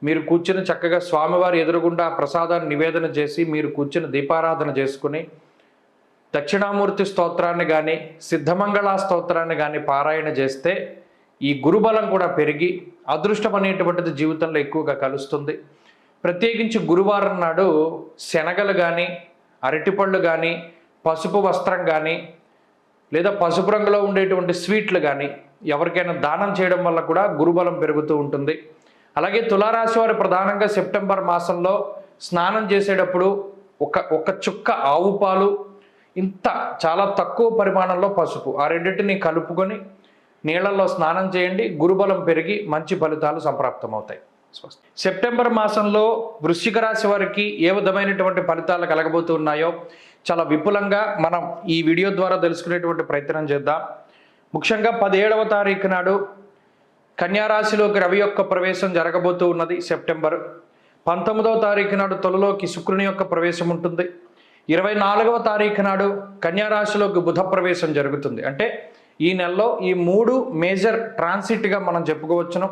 మీరు కూర్చుని చక్కగా స్వామివారి ఎదురుగుండా ఆ ప్రసాదాన్ని నివేదన చేసి మీరు కూర్చుని దీపారాధన చేసుకుని దక్షిణామూర్తి స్తోత్రాన్ని కానీ, సిద్ధమంగళ స్తోత్రాన్ని కానీ పారాయణ చేస్తే ఈ గురుబలం కూడా పెరిగి అదృష్టం అనేటువంటిది జీవితంలో ఎక్కువగా కలుస్తుంది. ప్రత్యేకించి గురువారం నాడు శనగలు కానీ, అరటిపళ్ళు కానీ, పసుపు వస్త్రం కానీ, లేదా పసుపు రంగులో ఉండేటువంటి స్వీట్లు కానీ ఎవరికైనా దానం చేయడం వల్ల కూడా గురుబలం పెరుగుతూ ఉంటుంది. అలాగే తులారాశి వారు ప్రధానంగా సెప్టెంబర్ మాసంలో స్నానం చేసేటప్పుడు ఒక చుక్క ఆవు పాలు, ఇంత చాలా తక్కువ పరిమాణంలో పసుపు, ఆ రెండింటిని కలుపుకొని నీళ్లలో స్నానం చేయండి. గురుబలం పెరిగి మంచి ఫలితాలు సంప్రాప్తమవుతాయి. సెప్టెంబర్ మాసంలో వృశ్చిక రాశి వారికి ఏ విధమైనటువంటి ఫలితాలు కలగబోతున్నాయో చాలా విపులంగా మనం ఈ వీడియో ద్వారా తెలుసుకునేటువంటి ప్రయత్నం చేద్దాం. ముఖ్యంగా 17వ తారీఖు నాడు కన్యారాశిలోకి రవి యొక్క ప్రవేశం జరగబోతూ ఉన్నది. సెప్టెంబర్ 19వ తారీఖు నాడు తొలిలోకి శుక్రుని యొక్క ప్రవేశం ఉంటుంది. 24వ తారీఖు నాడు కన్యారాశిలోకి బుధ ప్రవేశం జరుగుతుంది. అంటే ఈ నెలలో ఈ 3 మేజర్ ట్రాన్సిట్గా మనం చెప్పుకోవచ్చును.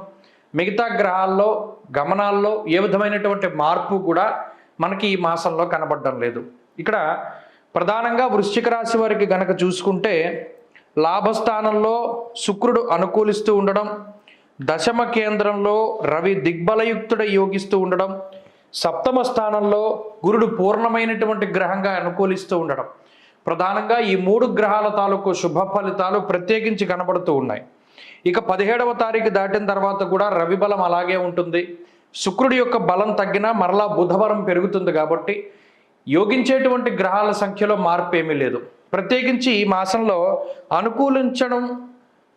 మిగతా గ్రహాల్లో గమనాల్లో ఏ విధమైనటువంటి మార్పు కూడా మనకి ఈ మాసంలో కనబడడం లేదు. ఇక్కడ ప్రధానంగా వృశ్చిక రాశి వారికి గనక చూసుకుంటే లాభస్థానంలో శుక్రుడు అనుకూలిస్తూ ఉండడం, దశమ కేంద్రంలో రవి దిగ్బలయుక్తుడై యోగిస్తూ ఉండడం, సప్తమ స్థానంలో గురుడు పూర్ణమైనటువంటి గ్రహంగా అనుకూలిస్తూ ఉండడం, ప్రధానంగా ఈ 3 గ్రహాల తాలూకు శుభ ఫలితాలు ప్రత్యేకించి కనబడుతూ ఉన్నాయి. ఇక 17వ తారీఖు దాటిన తర్వాత కూడా రవి బలం అలాగే ఉంటుంది. శుక్రుడి యొక్క బలం తగ్గినా మరలా బుధబలం పెరుగుతుంది. కాబట్టి యోగించేటువంటి గ్రహాల సంఖ్యలో మార్పు ఏమీ లేదు. ప్రత్యేకించి ఈ మాసంలో అనుకూలించడం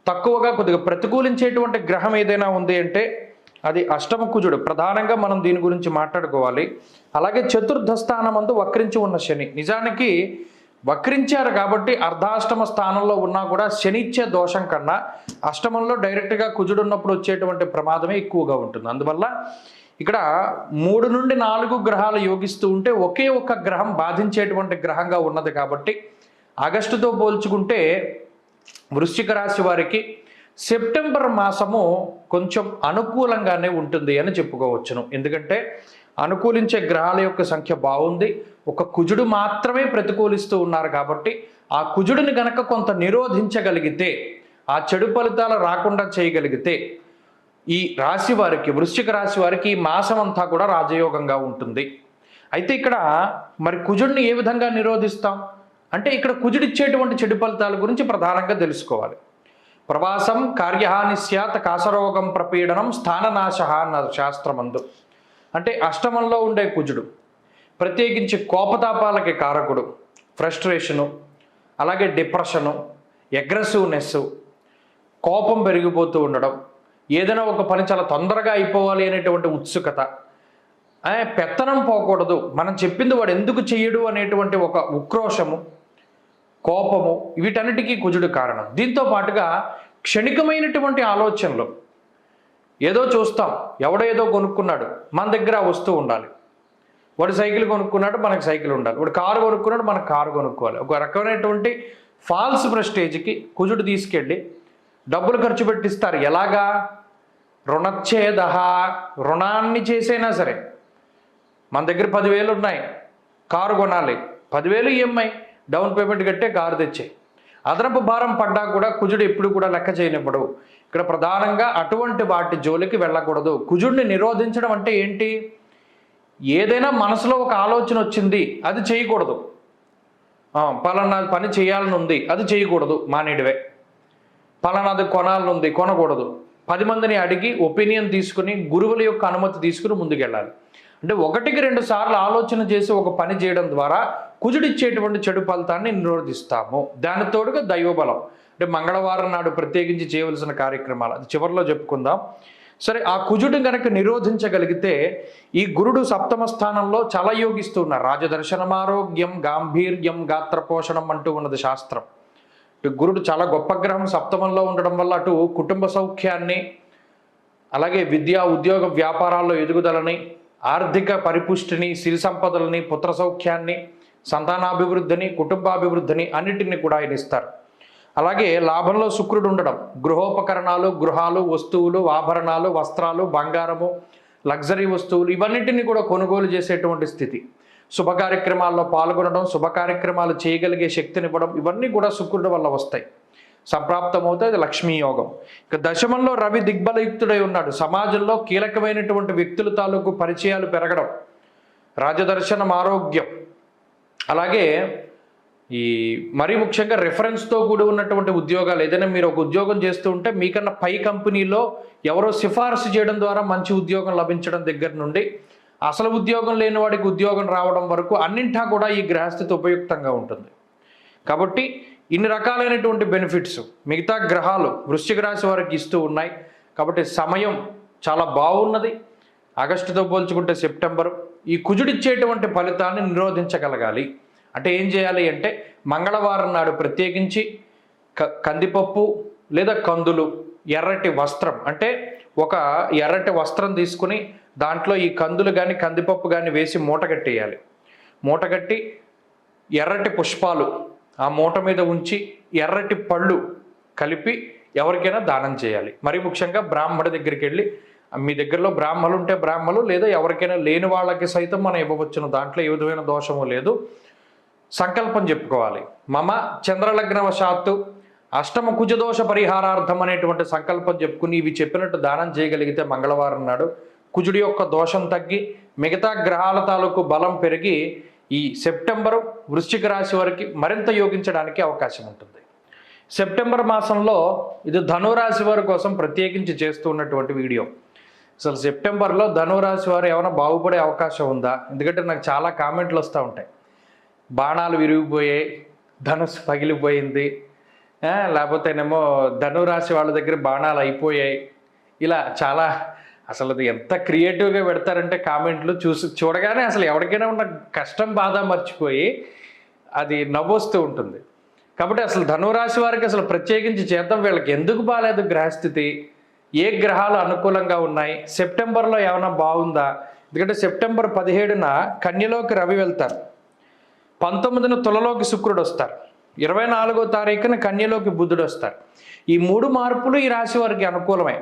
తక్కువగా కొద్దిగా ప్రతికూలించేటువంటి గ్రహం ఏదైనా ఉంది అంటే అది అష్టమ కుజుడు. ప్రధానంగా మనం దీని గురించి మాట్లాడుకోవాలి. అలాగే చతుర్థ స్థానమందు వక్రించి ఉన్న శని. నిజానికి వక్రించారు కాబట్టి అర్ధాష్టమ స్థానంలో ఉన్నా కూడా శని ఇచ్చే దోషం కన్నా అష్టమంలో డైరెక్ట్గా కుజుడు ఉన్నప్పుడు వచ్చేటువంటి ప్రమాదమే ఎక్కువగా ఉంటుంది. అందువల్ల ఇక్కడ 3 నుండి 4 గ్రహాలు యోగిస్తూ ఉంటే ఒకే ఒక్క గ్రహం బాధించేటువంటి గ్రహంగా ఉన్నది. కాబట్టి ఆగస్టుతో పోల్చుకుంటే వృశ్చిక రాశి వారికి సెప్టెంబర్ మాసము కొంచెం అనుకూలంగానే ఉంటుంది అని చెప్పుకోవచ్చును. ఎందుకంటే అనుకూలించే గ్రహాల యొక్క సంఖ్య బాగుంది. ఒక కుజుడు మాత్రమే ప్రతికూలిస్తూ ఉన్నారు. కాబట్టి ఆ కుజుడిని గనక కొంత నిరోధించగలిగితే, ఆ చెడు ఫలితాలు రాకుండా చేయగలిగితే ఈ రాశి వారికి, వృశ్చిక రాశి వారికి ఈ మాసం అంతా కూడా రాజయోగంగా ఉంటుంది. అయితే ఇక్కడ మరి కుజుడిని ఏ విధంగా నిరోధిస్తాం అంటే ఇక్కడ కుజుడిచ్చేటువంటి చెడు ఫలితాల గురించి ప్రధానంగా తెలుసుకోవాలి. ప్రవాసం కార్యహాని స్యాత్ కాసరోగం ప్రపీడనం స్థాననాశ అన్న శాస్త్రమందు. అంటే అష్టమంలో ఉండే కుజుడు ప్రత్యేకించి కోపతాపాలకి కారకుడు. ఫ్రస్ట్రేషను, అలాగే డిప్రెషను, అగ్రెసివ్నెస్, కోపం పెరిగిపోతూ ఉండడం, ఏదైనా ఒక పని చాలా తొందరగా అయిపోవాలి అనేటువంటి ఉత్సుకత, పెత్తనం పోకూడదు, మనం చెప్పింది వాడు ఎందుకు చెయ్యడు అనేటువంటి ఒక ఉక్రోషము, కోపము, వీటన్నిటికీ కుజుడు కారణం. దీంతో పాటుగా క్షణికమైనటువంటి ఆలోచనలు. ఏదో చూస్తాం, ఎవడో ఏదో కొనుక్కున్నాడు, మన దగ్గర వస్తూ ఉండాలి. వాడు సైకిల్ కొనుక్కున్నాడు, మనకు సైకిల్ ఉండాలి. వాడు కారు కొనుక్కున్నాడు, మనకు కారు కొనుక్కోవాలి. ఒక రకమైనటువంటి ఫాల్స్ ప్రెస్టేజ్కి కుజుడు తీసుకెళ్ళి డబ్బులు ఖర్చు పెట్టిస్తారు. ఎలాగా? రుణచ్ఛేద, రుణాన్ని చేసైనా సరే. మన దగ్గర 10,000 ఉన్నాయి, కారు కొనాలి, 10,000 ఈఎంఐ డౌన్ పేమెంట్ కట్టే కారు తెచ్చే. అదనపు భారం పడ్డా కూడా కుజుడు ఎప్పుడు కూడా లెక్క చేయనివ్వడు. ఇక్కడ ప్రధానంగా అటువంటి వాటి జోలికి వెళ్ళకూడదు. కుజుడిని నిరోధించడం అంటే ఏంటి? ఏదైనా మనసులో ఒక ఆలోచన వచ్చింది, అది చేయకూడదు. పలానా పని చేయాలని ఉంది, అది చేయకూడదు, మానేడివే. పలానాది కొనాలని ఉంది, కొనకూడదు. 10 మందిని అడిగి ఒపీనియన్ తీసుకుని గురువుల యొక్క అనుమతి తీసుకుని ముందుకెళ్ళాలి. అంటే 1-2 సార్లు ఆలోచన చేసి ఒక పని చేయడం ద్వారా కుజుడిచ్చేటువంటి చెడు ఫలితాన్ని నిరోధిస్తాము. దాని తోడుగా దైవబలం. అంటే మంగళవారం నాడు ప్రత్యేకించి చేయవలసిన కార్యక్రమాలు అది చివరిలో చెప్పుకుందాం. సరే, ఆ కుజుడిని కనుక నిరోధించగలిగితే ఈ గురుడు సప్తమ స్థానంలో చాలా యోగిస్తూ ఉన్నారు. రాజదర్శనమారోగ్యం గాంభీర్యం గాత్రపోషణం అంటూ ఉన్నది శాస్త్రం. గురుడు చాలా గొప్ప గ్రహం సప్తమంలో ఉండడం వల్ల అటు కుటుంబ సౌఖ్యాన్ని, అలాగే విద్యా ఉద్యోగ వ్యాపారాల్లో ఎదుగుదలని, ఆర్థిక పరిపుష్టిని, సిరి సంపదలని, పుత్ర సౌఖ్యాన్ని, సంతానాభివృద్ధిని, కుటుంబాభివృద్ధిని అన్నిటిని కూడా ఆయన ఇస్తారు. అలాగే లాభంలో శుక్రుడు ఉండడం గృహోపకరణాలు, గృహాలు, వస్తువులు, ఆభరణాలు, వస్త్రాలు, బంగారము, లగ్జరీ వస్తువులు ఇవన్నిటిని కూడా కొనుగోలు చేసేటువంటి స్థితి. శుభ కార్యక్రమాల్లో పాల్గొనడం, శుభ కార్యక్రమాలు చేయగలిగే శక్తినివ్వడం, ఇవన్నీ కూడా శుక్రుడి వల్ల వస్తాయి. సంప్రాప్తమవుతాయి. అది లక్ష్మీ యోగం. ఇక దశమంలో రవి దిగ్బలయుక్తుడై ఉన్నాడు. సమాజంలో కీలకమైనటువంటి వ్యక్తుల తాలూకు పరిచయాలు పెరగడం, రాజదర్శనం, ఆరోగ్యం, అలాగే ఈ మరీ ముఖ్యంగా రెఫరెన్స్తో కూడి ఉన్నటువంటి ఉద్యోగాలు. ఏదైనా మీరు ఒక ఉద్యోగం చేస్తూ ఉంటే మీకన్నా పై కంపెనీలో ఎవరో సిఫారసు చేయడం ద్వారా మంచి ఉద్యోగం లభించడం దగ్గర నుండి అసలు ఉద్యోగం లేని వాడికి ఉద్యోగం రావడం వరకు అన్నింటా కూడా ఈ గ్రహస్థితి ఉపయుక్తంగా ఉంటుంది. కాబట్టి ఇన్ని రకాలైనటువంటి బెనిఫిట్స్ మిగతా గ్రహాలు వృశ్చిక రాశి వారికి ఇస్తూ ఉన్నాయి. కాబట్టి సమయం చాలా బాగున్నది. ఆగస్టుతో పోల్చుకుంటే సెప్టెంబరు ఈ కుజుడిచ్చేటువంటి ఫలితాన్ని నిరోధించగలగాలి అంటే ఏం చేయాలి అంటే మంగళవారం నాడు ప్రత్యేకించి కందిపప్పు లేదా కందులు, ఎర్రటి వస్త్రం అంటే ఒక ఎర్రటి వస్త్రం తీసుకుని దాంట్లో ఈ కందులు కానీ కందిపప్పు కానీ వేసి మూట కట్టేయాలి. మూట కట్టి ఎర్రటి పుష్పాలు ఆ మూట మీద ఉంచి ఎర్రటి పళ్ళు కలిపి ఎవరికైనా దానం చేయాలి. మరి ముఖ్యంగా బ్రాహ్మణ దగ్గరికి వెళ్ళి, మీ దగ్గరలో బ్రాహ్మలు ఉంటే బ్రాహ్మలు, లేదా ఎవరికైనా లేని వాళ్ళకి సైతం మనం ఇవ్వవచ్చును, దాంట్లో ఏ విధమైన దోషము లేదు. సంకల్పం చెప్పుకోవాలి. మమ చంద్రలగ్నవశాత్తు అష్టమ కుజదోష పరిహారార్థం అనేటువంటి సంకల్పం చెప్పుకుని ఇవి చెప్పినట్టు దానం చేయగలిగితే మంగళవారం నాడు కుజుడి యొక్క దోషం తగ్గి మిగతా గ్రహాల తాలూకు బలం పెరిగి ఈ సెప్టెంబరు వృశ్చిక రాశి వారికి మరింత యోగించడానికి అవకాశం ఉంటుంది. సెప్టెంబర్ మాసంలో ఇది ధనురాశి వారి కోసం ప్రత్యేకించి చేస్తూ ఉన్నటువంటి వీడియో. అసలు సెప్టెంబర్లో ధనురాశి వారు ఏమైనా బాగుపడే అవకాశం ఉందా? ఎందుకంటే నాకు చాలా కామెంట్లు వస్తూ ఉంటాయి, బాణాలు విరిగిపోయాయి, ధనుసు పగిలిపోయింది, లేకపోతేనేమో ధనురాశి వాళ్ళ దగ్గర బాణాలు అయిపోయాయి, ఇలా చాలా అసలు అది ఎంత క్రియేటివ్గా పెడతారంటే కామెంట్లు చూడగానే అసలు ఎవరికైనా ఉన్న కష్టం బాధ మర్చిపోయి అది నవ్వొస్తూ ఉంటుంది. కాబట్టి అసలు ధనురాశి వారికి అసలు ప్రత్యేకించి చేద్దాం, వీళ్ళకి ఎందుకు బాగాలేదు గ్రహస్థితి, ఏ గ్రహాలు అనుకూలంగా ఉన్నాయి, సెప్టెంబర్లో ఏమైనా బాగుందా? ఎందుకంటే సెప్టెంబర్ 17న కన్యలోకి రవి వెళ్తారు, 19న తులలోకి శుక్రుడు వస్తారు, 24వ తారీఖున కన్యలోకి బుధుడు వస్తారు. ఈ 3 మార్పులు ఈ రాశి వారికి అనుకూలమే.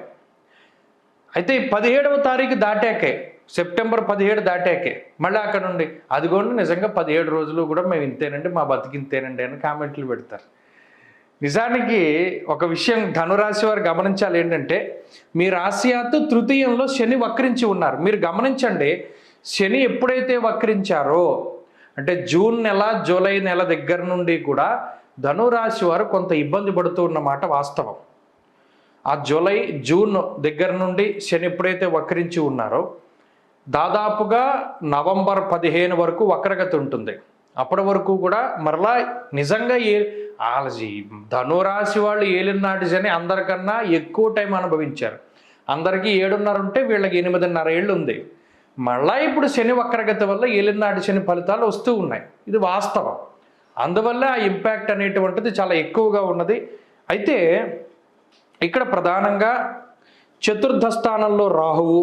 అయితే 17వ తారీఖు దాటాకే, సెప్టెంబర్ 17 దాటాకే మళ్ళీ అక్కడ నుండి అదిగోండి నిజంగా 17 రోజులు కూడా మేము ఇంతేనండి, మా బతికింతేనండి అని కామెంట్లు పెడతారు. నిజానికి ఒక విషయం ధనురాశి వారు గమనించాలి ఏంటంటే, మీ రాశియాత్తు తృతీయంలో శని వక్రించి ఉన్నారు. మీరు గమనించండి, శని ఎప్పుడైతే వక్రించారో అంటే జూన్ నెల జూలై నెల దగ్గర నుండి కూడా ధనురాశి వారు కొంత ఇబ్బంది పడుతూ ఉన్నమాట వాస్తవం. ఆ జూలై జూన్ దగ్గర నుండి శని ఎప్పుడైతే వక్రించి ఉన్నారో దాదాపుగా నవంబర్ 15 వరకు వక్రగతి ఉంటుంది. అప్పటి వరకు కూడా మరలా నిజంగా ధనురాశి వాళ్ళు ఏలినాటి శని అందరికన్నా ఎక్కువ టైం అనుభవించారు. అందరికీ 7.5 ఉంటే వీళ్ళకి 8.5 ఏళ్ళు ఉంది. మళ్ళా ఇప్పుడు శని వక్రగతి వల్ల ఏలినాటి శని ఫలితాలు వస్తూ ఉన్నాయి, ఇది వాస్తవం. అందువల్ల ఆ ఇంపాక్ట్ అనేటువంటిది చాలా ఎక్కువగా ఉన్నది. అయితే ఇక్కడ ప్రధానంగా చతుర్థ స్థానంలో రాహువు,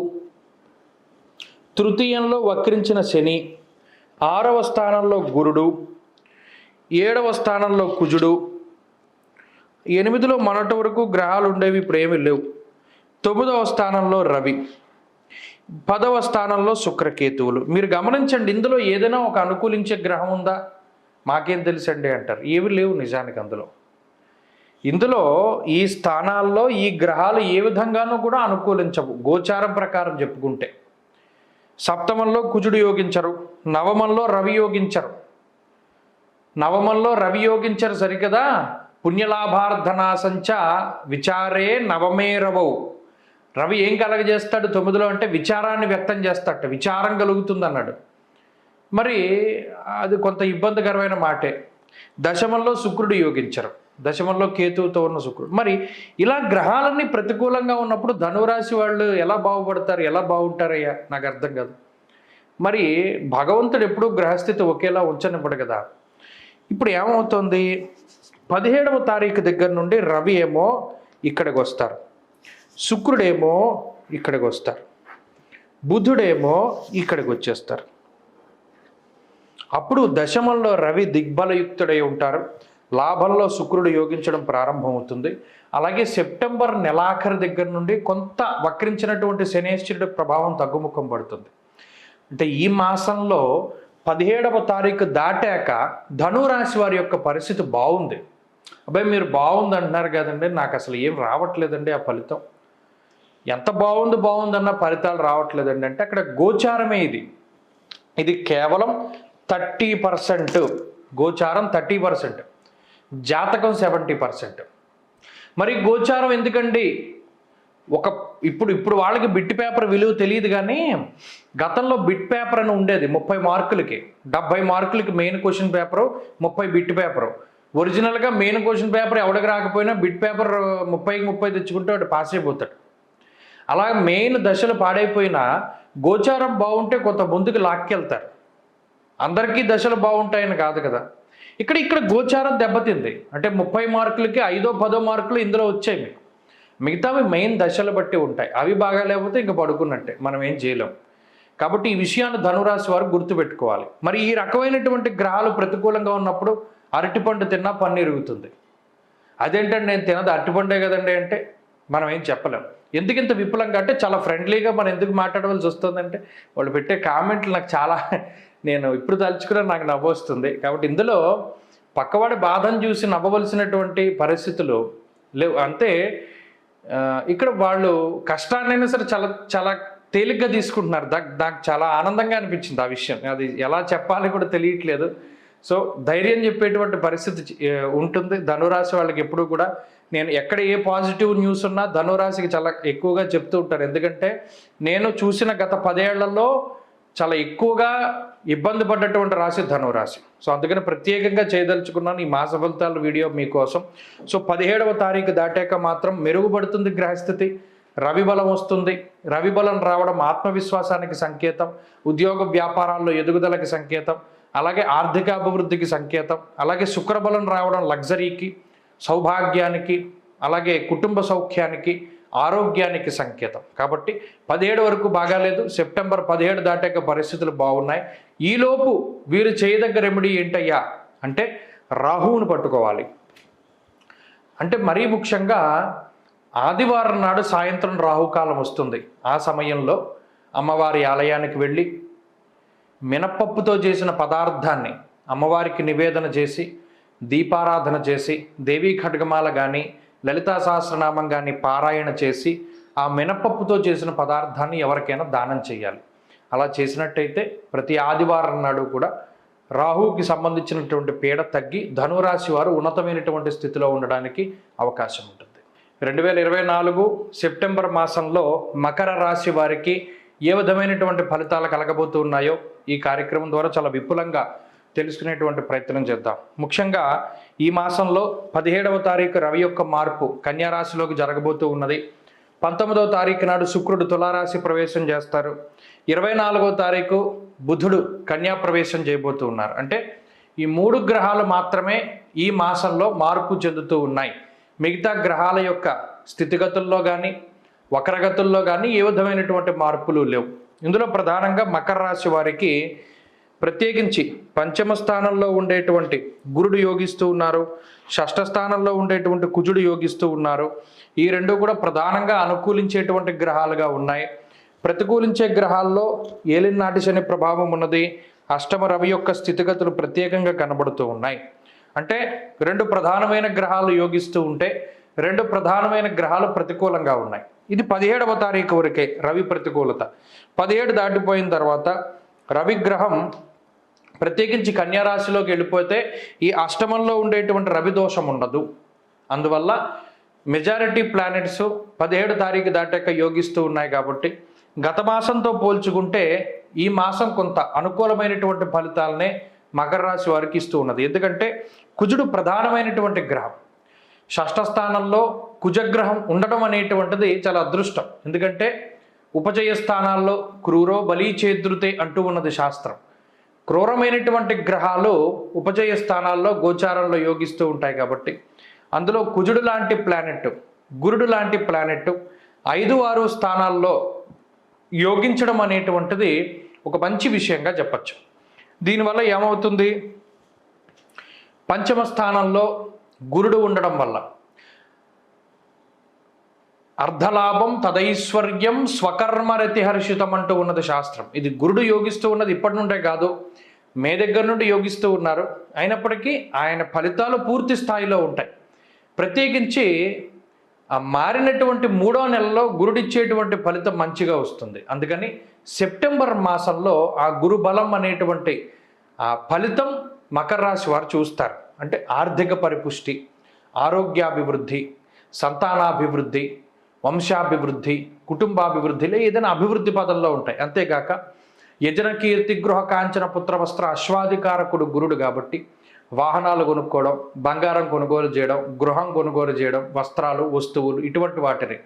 తృతీయంలో వక్రించిన శని, 6వ స్థానంలో గురుడు, 7వ స్థానంలో కుజుడు, 8లో మొన్నటి వరకు గ్రహాలు ఉండేవి, ఇప్పుడు ఏమీ లేవు. 9వ స్థానంలో రవి, 10వ స్థానంలో శుక్రకేతువులు. మీరు గమనించండి, ఇందులో ఏదైనా ఒక అనుకూలించే గ్రహం ఉందా? మాకేం తెలుసండి అంటారు. ఏవి లేవు నిజానికి ఇందులో ఈ స్థానాల్లో ఈ గ్రహాలు ఏ విధంగానూ కూడా అనుకూలించవు. గోచారం ప్రకారం చెప్పుకుంటే సప్తమంలో కుజుడు యోగించరు, నవమంలో రవి యోగించరు సరికదా. పుణ్యలాభార్థనాసంచ విచారే నవమే రవౌ. రవి ఏం కలగజేస్తాడు 9లో అంటే విచారాన్ని వ్యక్తం చేస్తాడు, విచారం కలుగుతుంది అన్నాడు. మరి అది కొంత ఇబ్బందికరమైన మాటే. దశమంలో శుక్రుడు యోగించరు, దశమంలో కేతువుతో ఉన్న శుక్రుడు. మరి ఇలా గ్రహాలన్నీ ప్రతికూలంగా ఉన్నప్పుడు ధనురాశి వాళ్ళు ఎలా బాగుపడతారు, ఎలా బాగుంటారయ్యా? నాకు అర్థం కాదు. మరి భగవంతుడు ఎప్పుడూ గ్రహస్థితి ఒకేలా ఉంచనివ్వడు కదా. ఇప్పుడు ఏమవుతుంది, 17వ తారీఖు దగ్గర నుండి రవి ఏమో ఇక్కడికి వస్తారు, శుక్రుడేమో ఇక్కడికి వస్తారు, బుధుడేమో ఇక్కడికి వచ్చేస్తారు. అప్పుడు దశమంలో రవి దిగ్బలయుక్తుడై ఉంటారు, లాభంలో శుక్రుడు యోగించడం ప్రారంభమవుతుంది. అలాగే సెప్టెంబర్ నెలాఖరు దగ్గర నుండి కొంత వక్రించినటువంటి శనేశ్వరుడి ప్రభావం తగ్గుముఖం పడుతుంది. అంటే ఈ మాసంలో 17వ తారీఖు దాటాక ధనురాశి వారి యొక్క పరిస్థితి బాగుంది. అబ్బాయి మీరు బాగుంది అంటున్నారు కదండి, నాకు అసలు ఏం రావట్లేదండి ఆ ఫలితం. ఎంత బాగుందన్న ఫలితాలు రావట్లేదండి అంటే అక్కడ గోచారమే ఇది కేవలం 30%. గోచారం 30%, జాతకం 70%. మరి గోచారం ఎందుకండి? ఇప్పుడు వాళ్ళకి బిట్ పేపర్ విలువ తెలియదు, కానీ గతంలో బిట్ పేపర్ అని ఉండేది 30 మార్కులకి, 70 మార్కులకి main question paper, 30 bit paper. ఒరిజినల్గా మెయిన్ క్వశ్చన్ పేపర్ ఎవడికి రాకపోయినా బిట్ పేపర్ 30కి 30 తెచ్చుకుంటే వాడు పాస్ అయిపోతాడు. అలా మెయిన్ దశలు పాడైపోయినా గోచారం బాగుంటే కొంత ముందుకు లాక్కెళ్తారు. అందరికీ దశలు బాగుంటాయని కాదు కదా. ఇక్కడ గోచారం దెబ్బతింది అంటే 30 మార్కులకి 5, 10 మార్కులు ఇందులో వచ్చాయి మీకు. మిగతావి మెయిన్ దశలు బట్టి ఉంటాయి. అవి బాగా లేకపోతే ఇంక పడుకున్నట్టే, మనం ఏం చేయలేం. కాబట్టి ఈ విషయాన్ని ధనురాశి వారు గుర్తుపెట్టుకోవాలి. మరి ఈ రకమైనటువంటి గ్రహాలు ప్రతికూలంగా ఉన్నప్పుడు అరటిపండు తిన్నా పన్ను ఇరుగుతుంది. అదేంటంటే నేను తినదు అరటిపండే కదండి అంటే మనం ఏం చెప్పలేం. ఎందుకు ఇంత విపులంగా అంటే చాలా ఫ్రెండ్లీగా మనం ఎందుకు మాట్లాడవలసి వస్తుందంటే వాళ్ళు పెట్టే కామెంట్లు నాకు చాలా, నేను ఇప్పుడు తలుచుకున్నా నాకు నవ్వు వస్తుంది. కాబట్టి ఇందులో పక్కవాడి బాధను చూసి నవ్వవలసినటువంటి పరిస్థితులు లేవు. అంతే ఇక్కడ వాళ్ళు కష్టాన్నైనా సరే చాలా చాలా తేలిగ్గా తీసుకుంటున్నారు. నాకు చాలా ఆనందంగా అనిపించింది ఆ విషయం. అది ఎలా చెప్పాలి కూడా తెలియట్లేదు. సో ధైర్యం చెప్పేటువంటి పరిస్థితి ఉంటుంది ధనురాశి వాళ్ళకి. ఎప్పుడు కూడా నేను ఎక్కడ ఏ పాజిటివ్ న్యూస్ ఉన్నా ధనురాశికి చాలా ఎక్కువగా చెప్తూ ఉంటారు. ఎందుకంటే నేను చూసిన గత 10 ఏళ్లలో చాలా ఎక్కువగా ఇబ్బంది పడ్డటువంటి రాశి ధనురాశి. సో అందుకని ప్రత్యేకంగా చేయదలుచుకున్నాను ఈ మాస ఫలితాల వీడియో మీకోసం. సో 17వ తారీఖు దాటాక మాత్రం మెరుగుపడుతుంది గ్రహస్థితి, రవి బలం వస్తుంది. రవి బలం రావడం ఆత్మవిశ్వాసానికి సంకేతం, ఉద్యోగ వ్యాపారాల్లో ఎదుగుదలకి సంకేతం, అలాగే ఆర్థిక అభివృద్ధికి సంకేతం. అలాగే శుక్రబలం రావడం లగ్జరీకి, సౌభాగ్యానికి, అలాగే కుటుంబ సౌఖ్యానికి, ఆరోగ్యానికి సంకేతం. కాబట్టి 17 వరకు బాగాలేదు. సెప్టెంబర్ 17 దాటాక పరిస్థితులు బాగున్నాయి. ఈలోపు వీరు చేయదగ్గ రెమెడీ ఏంటయ్యా అంటే రాహువును పట్టుకోవాలి. అంటే మరీ ముఖ్యంగా ఆదివారం నాడు సాయంత్రం రాహుకాలం వస్తుంది. ఆ సమయంలో అమ్మవారి ఆలయానికి వెళ్ళి మినపప్పుతో చేసిన పదార్థాన్ని అమ్మవారికి నివేదన చేసి దీపారాధన చేసి దేవీ ఖడ్గమాల కానీ లలితా సహస్రనామం కానీ పారాయణ చేసి ఆ మినపప్పుతో చేసిన పదార్థాన్ని ఎవరికైనా దానం చేయాలి. అలా చేసినట్టయితే ప్రతి ఆదివారం నాడు కూడా రాహువుకి సంబంధించినటువంటి పీడ తగ్గి ధనురాశి వారు ఉన్నతమైనటువంటి స్థితిలో ఉండడానికి అవకాశం ఉంటుంది. 2024 సెప్టెంబర్ మాసంలో మకర రాశి వారికి ఏ విధమైనటువంటి ఫలితాలు కలగబోతూ ఉన్నాయో ఈ కార్యక్రమం ద్వారా చాలా విపులంగా తెలుసుకునేటువంటి ప్రయత్నం చేద్దాం. ముఖ్యంగా ఈ మాసంలో 17వ తారీఖు రవి యొక్క మార్పు కన్యారాశిలోకి జరగబోతూ ఉన్నది. 19వ తారీఖు నాడు శుక్రుడు తులారాశి ప్రవేశం చేస్తారు. 24వ తారీఖు బుధుడు కన్యా ప్రవేశం చేయబోతూ ఉన్నారు. అంటే ఈ 3 గ్రహాలు మాత్రమే ఈ మాసంలో మార్పు చెందుతూ ఉన్నాయి. మిగతా గ్రహాల యొక్క స్థితిగతుల్లో కానీ వక్రగతుల్లో కానీ ఏ విధమైనటువంటి మార్పులు లేవు. ఇందులో ప్రధానంగా మకర రాశి వారికి ప్రత్యేకించి పంచమ స్థానంలో ఉండేటువంటి గురుడు యోగిస్తూ ఉన్నారు, షష్ఠ స్థానంలో ఉండేటువంటి కుజుడు యోగిస్తూ ఉన్నారు. ఈ రెండు కూడా ప్రధానంగా అనుకూలించేటువంటి గ్రహాలుగా ఉన్నాయి. ప్రతికూలించే గ్రహాల్లో ఏలినాటి శని ప్రభావం ఉన్నది. అష్టమ రవి యొక్క స్థితిగతులు ప్రత్యేకంగా కనబడుతూ ఉన్నాయి. అంటే 2 ప్రధానమైన గ్రహాలు యోగిస్తూ ఉంటే 2 ప్రధానమైన గ్రహాలు ప్రతికూలంగా ఉన్నాయి. ఇది 17వ తారీఖు వరకే రవి ప్రతికూలత. 17 దాటిపోయిన తర్వాత రవి గ్రహం ప్రత్యేకించి కన్యారాశిలోకి వెళ్ళిపోతే ఈ అష్టమంలో ఉండేటువంటి రవి దోషం ఉండదు. అందువల్ల మెజారిటీ ప్లానెట్స్ 17 తారీఖు దాటాక యోగిస్తూ ఉన్నాయి. కాబట్టి గత మాసంతో పోల్చుకుంటే ఈ మాసం కొంత అనుకూలమైనటువంటి ఫలితాలనే మకర రాశి వారికి ఇస్తూ ఉన్నది. ఎందుకంటే కుజుడు ప్రధానమైనటువంటి గ్రహం. షష్ఠ స్థానంలో కుజగ్రహం ఉండడం అనేటువంటిది చాలా అదృష్టం. ఎందుకంటే ఉపజయ స్థానాల్లో క్రూరో బలీ చేద్రుతే అంటూ ఉన్నది శాస్త్రం. క్రూరమైనటువంటి గ్రహాలు ఉపజయ స్థానాల్లో గోచారంలో యోగిస్తూ ఉంటాయి. కాబట్టి అందులో కుజుడు లాంటి ప్లానెట్, గురుడు లాంటి ప్లానెట్ 5, 6 స్థానాల్లో యోగించడం అనేటువంటిది ఒక మంచి విషయంగా చెప్పచ్చు. దీనివల్ల ఏమవుతుంది, పంచమ స్థానంలో గురుడు ఉండడం వల్ల అర్ధలాభం తదైశ్వర్యం స్వకర్మరతి హర్షితం అంటూ ఉన్నది శాస్త్రం. ఇది గురుడు యోగిస్తూ ఉన్నది ఇప్పటి నుండే కాదు, మే దగ్గర నుండి యోగిస్తూ ఉన్నారు. అయినప్పటికీ ఆయన ఫలితాలు పూర్తి స్థాయిలో ఉంటాయి. ప్రత్యేకించి ఆ మారినటువంటి 3వ నెలలో గురుడిచ్చేటువంటి ఫలితం మంచిగా వస్తుంది. అందుకని సెప్టెంబర్ మాసంలో ఆ గురు బలం అనేటువంటి ఆ ఫలితం మకర రాశి వారు చూస్తారు. అంటే ఆర్థిక పరిపుష్టి, ఆరోగ్యాభివృద్ధి, సంతానాభివృద్ధి, వంశాభివృద్ధి, కుటుంబాభివృద్ధిలో ఏదైనా అభివృద్ధి పదంలో ఉంటాయి. అంతేకాక యజన కీర్తి గృహ కాంచన పుత్ర వస్త్ర అశ్వాధికారకుడు గురుడు కాబట్టి వాహనాలు కొనుక్కోవడం, బంగారం కొనుగోలు చేయడం, గృహం కొనుగోలు చేయడం, వస్త్రాలు, వస్తువులు ఇటువంటి వాటిని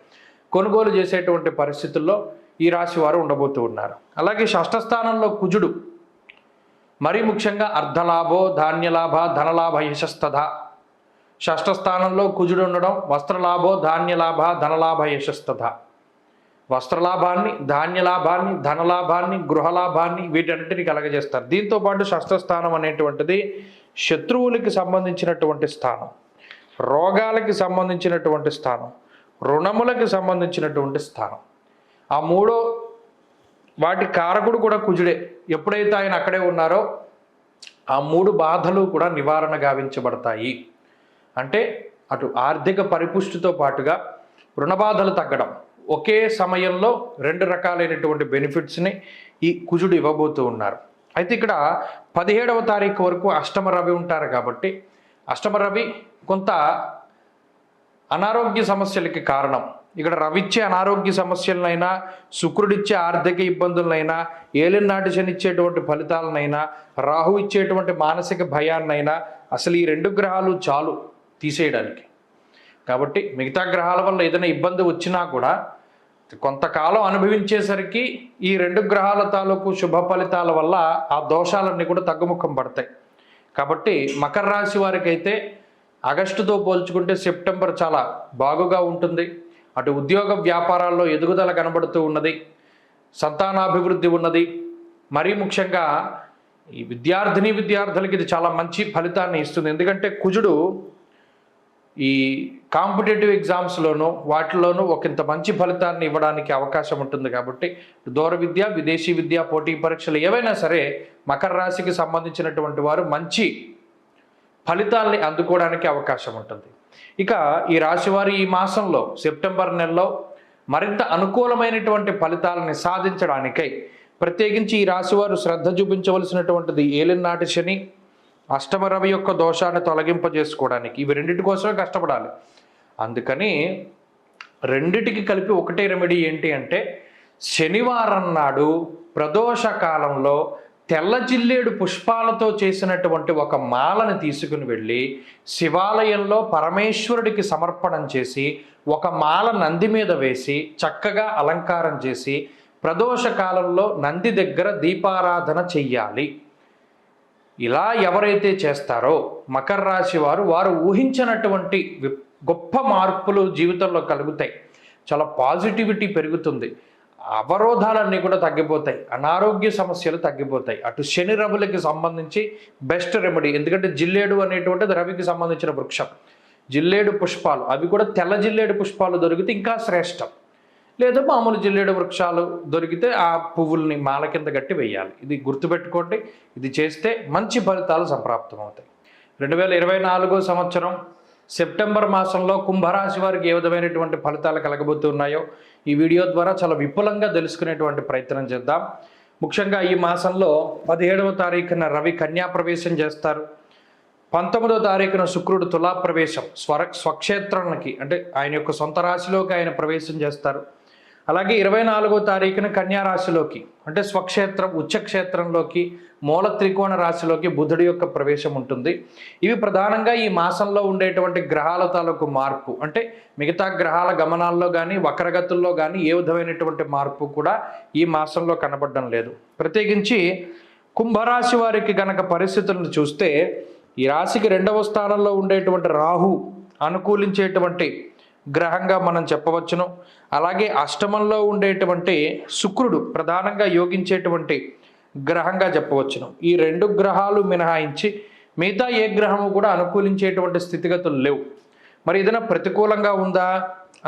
కొనుగోలు చేసేటువంటి పరిస్థితుల్లో ఈ రాశి వారు ఉండబోతూ ఉన్నారు. అలాగే షష్ఠ స్థానంలో కుజుడు మరీ ముఖ్యంగా అర్ధలాభో ధాన్యలాభ ధనలాభ యశస్తథ. షష్ఠ స్థానంలో కుజుడు ఉండడం వస్త్రలాభో ధాన్యలాభ ధనలాభ యశస్తథ. వస్త్రలాభాన్ని, ధాన్యలాభాన్ని, ధనలాభాన్ని, గృహలాభాన్ని వీటన్నిటిని కలగజేస్తారు. దీంతోపాటు షష్ఠ స్థానం అనేటువంటిది శత్రువులకి సంబంధించినటువంటి స్థానం, రోగాలకి సంబంధించినటువంటి స్థానం, రుణములకి సంబంధించినటువంటి స్థానం. ఆ మూడో వాటి కారకుడు కూడా కుజుడే. ఎప్పుడైతే ఆయన అక్కడే ఉన్నారో ఆ మూడు బాధలు కూడా నివారణ గావించబడతాయి. అంటే అటు ఆర్థిక పరిపుష్టితో పాటుగా రుణ బాధలు తగ్గడం, ఒకే సమయంలో రెండు రకాలైనటువంటి బెనిఫిట్స్ని ఈ కుజుడు ఇవ్వబోతూ ఉన్నారు. అయితే ఇక్కడ 17వ తారీఖు వరకు అష్టమ రవి ఉంటారు కాబట్టి అష్టమ రవి కొంత అనారోగ్య సమస్యలకి కారణం. ఇక్కడ రవిచ్చే అనారోగ్య సమస్యలనైనా, శుక్రుడిచ్చే ఆర్థిక ఇబ్బందులనైనా, ఏలినాటి శని ఇచ్చేటువంటి ఫలితాలనైనా, రాహు ఇచ్చేటువంటి మానసిక భయాన్నైనా అసలు ఈ రెండు గ్రహాలు చాలు తీసేయడానికి. కాబట్టి మిగతా గ్రహాల వల్ల ఏదైనా ఇబ్బంది వచ్చినా కూడా కొంతకాలం అనుభవించేసరికి ఈ రెండు గ్రహాల తాలూకు శుభ ఫలితాల వల్ల ఆ దోషాలన్నీ కూడా తగ్గుముఖం పడతాయి. కాబట్టి మకర రాశి వారికి అయితే ఆగస్టుతో పోల్చుకుంటే సెప్టెంబర్ చాలా బాగుగా ఉంటుంది. అటు ఉద్యోగ వ్యాపారాల్లో ఎదుగుదల కనబడుతూ ఉన్నది, సంతానాభివృద్ధి ఉన్నది. మరీ ముఖ్యంగా ఈ విద్యార్థులకి ఇది చాలా మంచి ఫలితాన్ని ఇస్తుంది. ఎందుకంటే కుజుడు ఈ కాంపిటేటివ్ ఎగ్జామ్స్లోనూ వాటిలోనూ ఒకంత మంచి ఫలితాన్ని ఇవ్వడానికి అవకాశం ఉంటుంది. కాబట్టి దూర విద్య, విదేశీ విద్య, పోటీ పరీక్షలు ఏవైనా సరే మకర రాశికి సంబంధించినటువంటి వారు మంచి ఫలితాల్ని అందుకోవడానికి అవకాశం ఉంటుంది. ఇక ఈ రాశివారి ఈ మాసంలో సెప్టెంబర్ నెలలో మరింత అనుకూలమైనటువంటి ఫలితాలని సాధించడానికై ప్రత్యేకించి ఈ రాశివారు శ్రద్ధ చూపించవలసినటువంటిది ఏలినాటి శని, అష్టమ రవి యొక్క దోషాన్ని తొలగింపజేసుకోవడానికి. ఇవి రెండింటి కోసమే కష్టపడాలి. అందుకని రెండిటికి కలిపి ఒకటే రెమెడీ ఏంటి అంటే శనివారం నాడు ప్రదోష కాలంలో తెల్ల జిల్లేడు పుష్పాలతో చేసినటువంటి ఒక మాలని తీసుకుని వెళ్ళి శివాలయంలో పరమేశ్వరుడికి సమర్పణం చేసి ఒక మాల నంది మీద వేసి చక్కగా అలంకారం చేసి ప్రదోష కాలంలో నంది దగ్గర దీపారాధన చెయ్యాలి. ఇలా ఎవరైతే చేస్తారో మకర రాశి వారు ఊహించినటువంటి గొప్ప మార్పులు జీవితంలో కలుగుతాయి. చాలా పాజిటివిటీ పెరుగుతుంది, అవరోధాలన్నీ కూడా తగ్గిపోతాయి, అనారోగ్య సమస్యలు తగ్గిపోతాయి. అటు శని రవులకి సంబంధించి బెస్ట్ రెమెడీ. ఎందుకంటే జిల్లేడు అనేటువంటిది రవికి సంబంధించిన వృక్షం. జిల్లేడు పుష్పాలు అవి కూడా తెల్ల జిల్లేడు పుష్పాలు దొరికితే ఇంకా శ్రేష్టం. లేదా మామూలు జిల్లేడు వృక్షాలు దొరికితే ఆ పువ్వుల్ని మాల కింద కట్టి వేయాలి. ఇది గుర్తుపెట్టుకోండి. ఇది చేస్తే మంచి ఫలితాలు సంప్రాప్తం అవుతాయి. 2024 సంవత్సరం సెప్టెంబర్ మాసంలో కుంభరాశి వారికి ఏ విధమైనటువంటి ఫలితాలు కలగబోతున్నాయో ఈ వీడియో ద్వారా చాలా విపులంగా తెలుసుకునేటువంటి ప్రయత్నం చేద్దాం. ముఖ్యంగా ఈ మాసంలో 17వ తారీఖున రవి కన్యా ప్రవేశం చేస్తారు. 19వ తారీఖున శుక్రుడు తులా ప్రవేశం స్వక్షేత్రానికి అంటే ఆయన యొక్క సొంత రాశిలోకి ఆయన ప్రవేశం చేస్తారు. అలాగే 24వ తారీఖున కన్యా రాశిలోకి అంటే స్వక్షేత్రం ఉచ్చక్షేత్రంలోకి మూల త్రికోణ రాశిలోకి బుధుడి యొక్క ప్రవేశం ఉంటుంది. ఇవి ప్రధానంగా ఈ మాసంలో ఉండేటువంటి గ్రహాల తాలూకు మార్పు. అంటే మిగతా గ్రహాల గమనాల్లో కానీ వక్రగతుల్లో కానీ ఏ విధమైనటువంటి మార్పు కూడా ఈ మాసంలో కనబడడం లేదు. ప్రత్యేకించి కుంభరాశి వారికి గనక పరిస్థితులను చూస్తే ఈ రాశికి 2వ స్థానంలో ఉండేటువంటి రాహు అనుకూలించేటువంటి గ్రహంగా మనం చెప్పవచ్చును. అలాగే అష్టమంలో ఉండేటువంటి శుక్రుడు ప్రధానంగా యోగించేటువంటి గ్రహంగా చెప్పవచ్చును. ఈ 2 గ్రహాలు మినహాయించి మిగతా ఏ గ్రహము కూడా అనుకూలించేటువంటి స్థితిగతులు లేవు. మరి ఏదైనా ప్రతికూలంగా ఉందా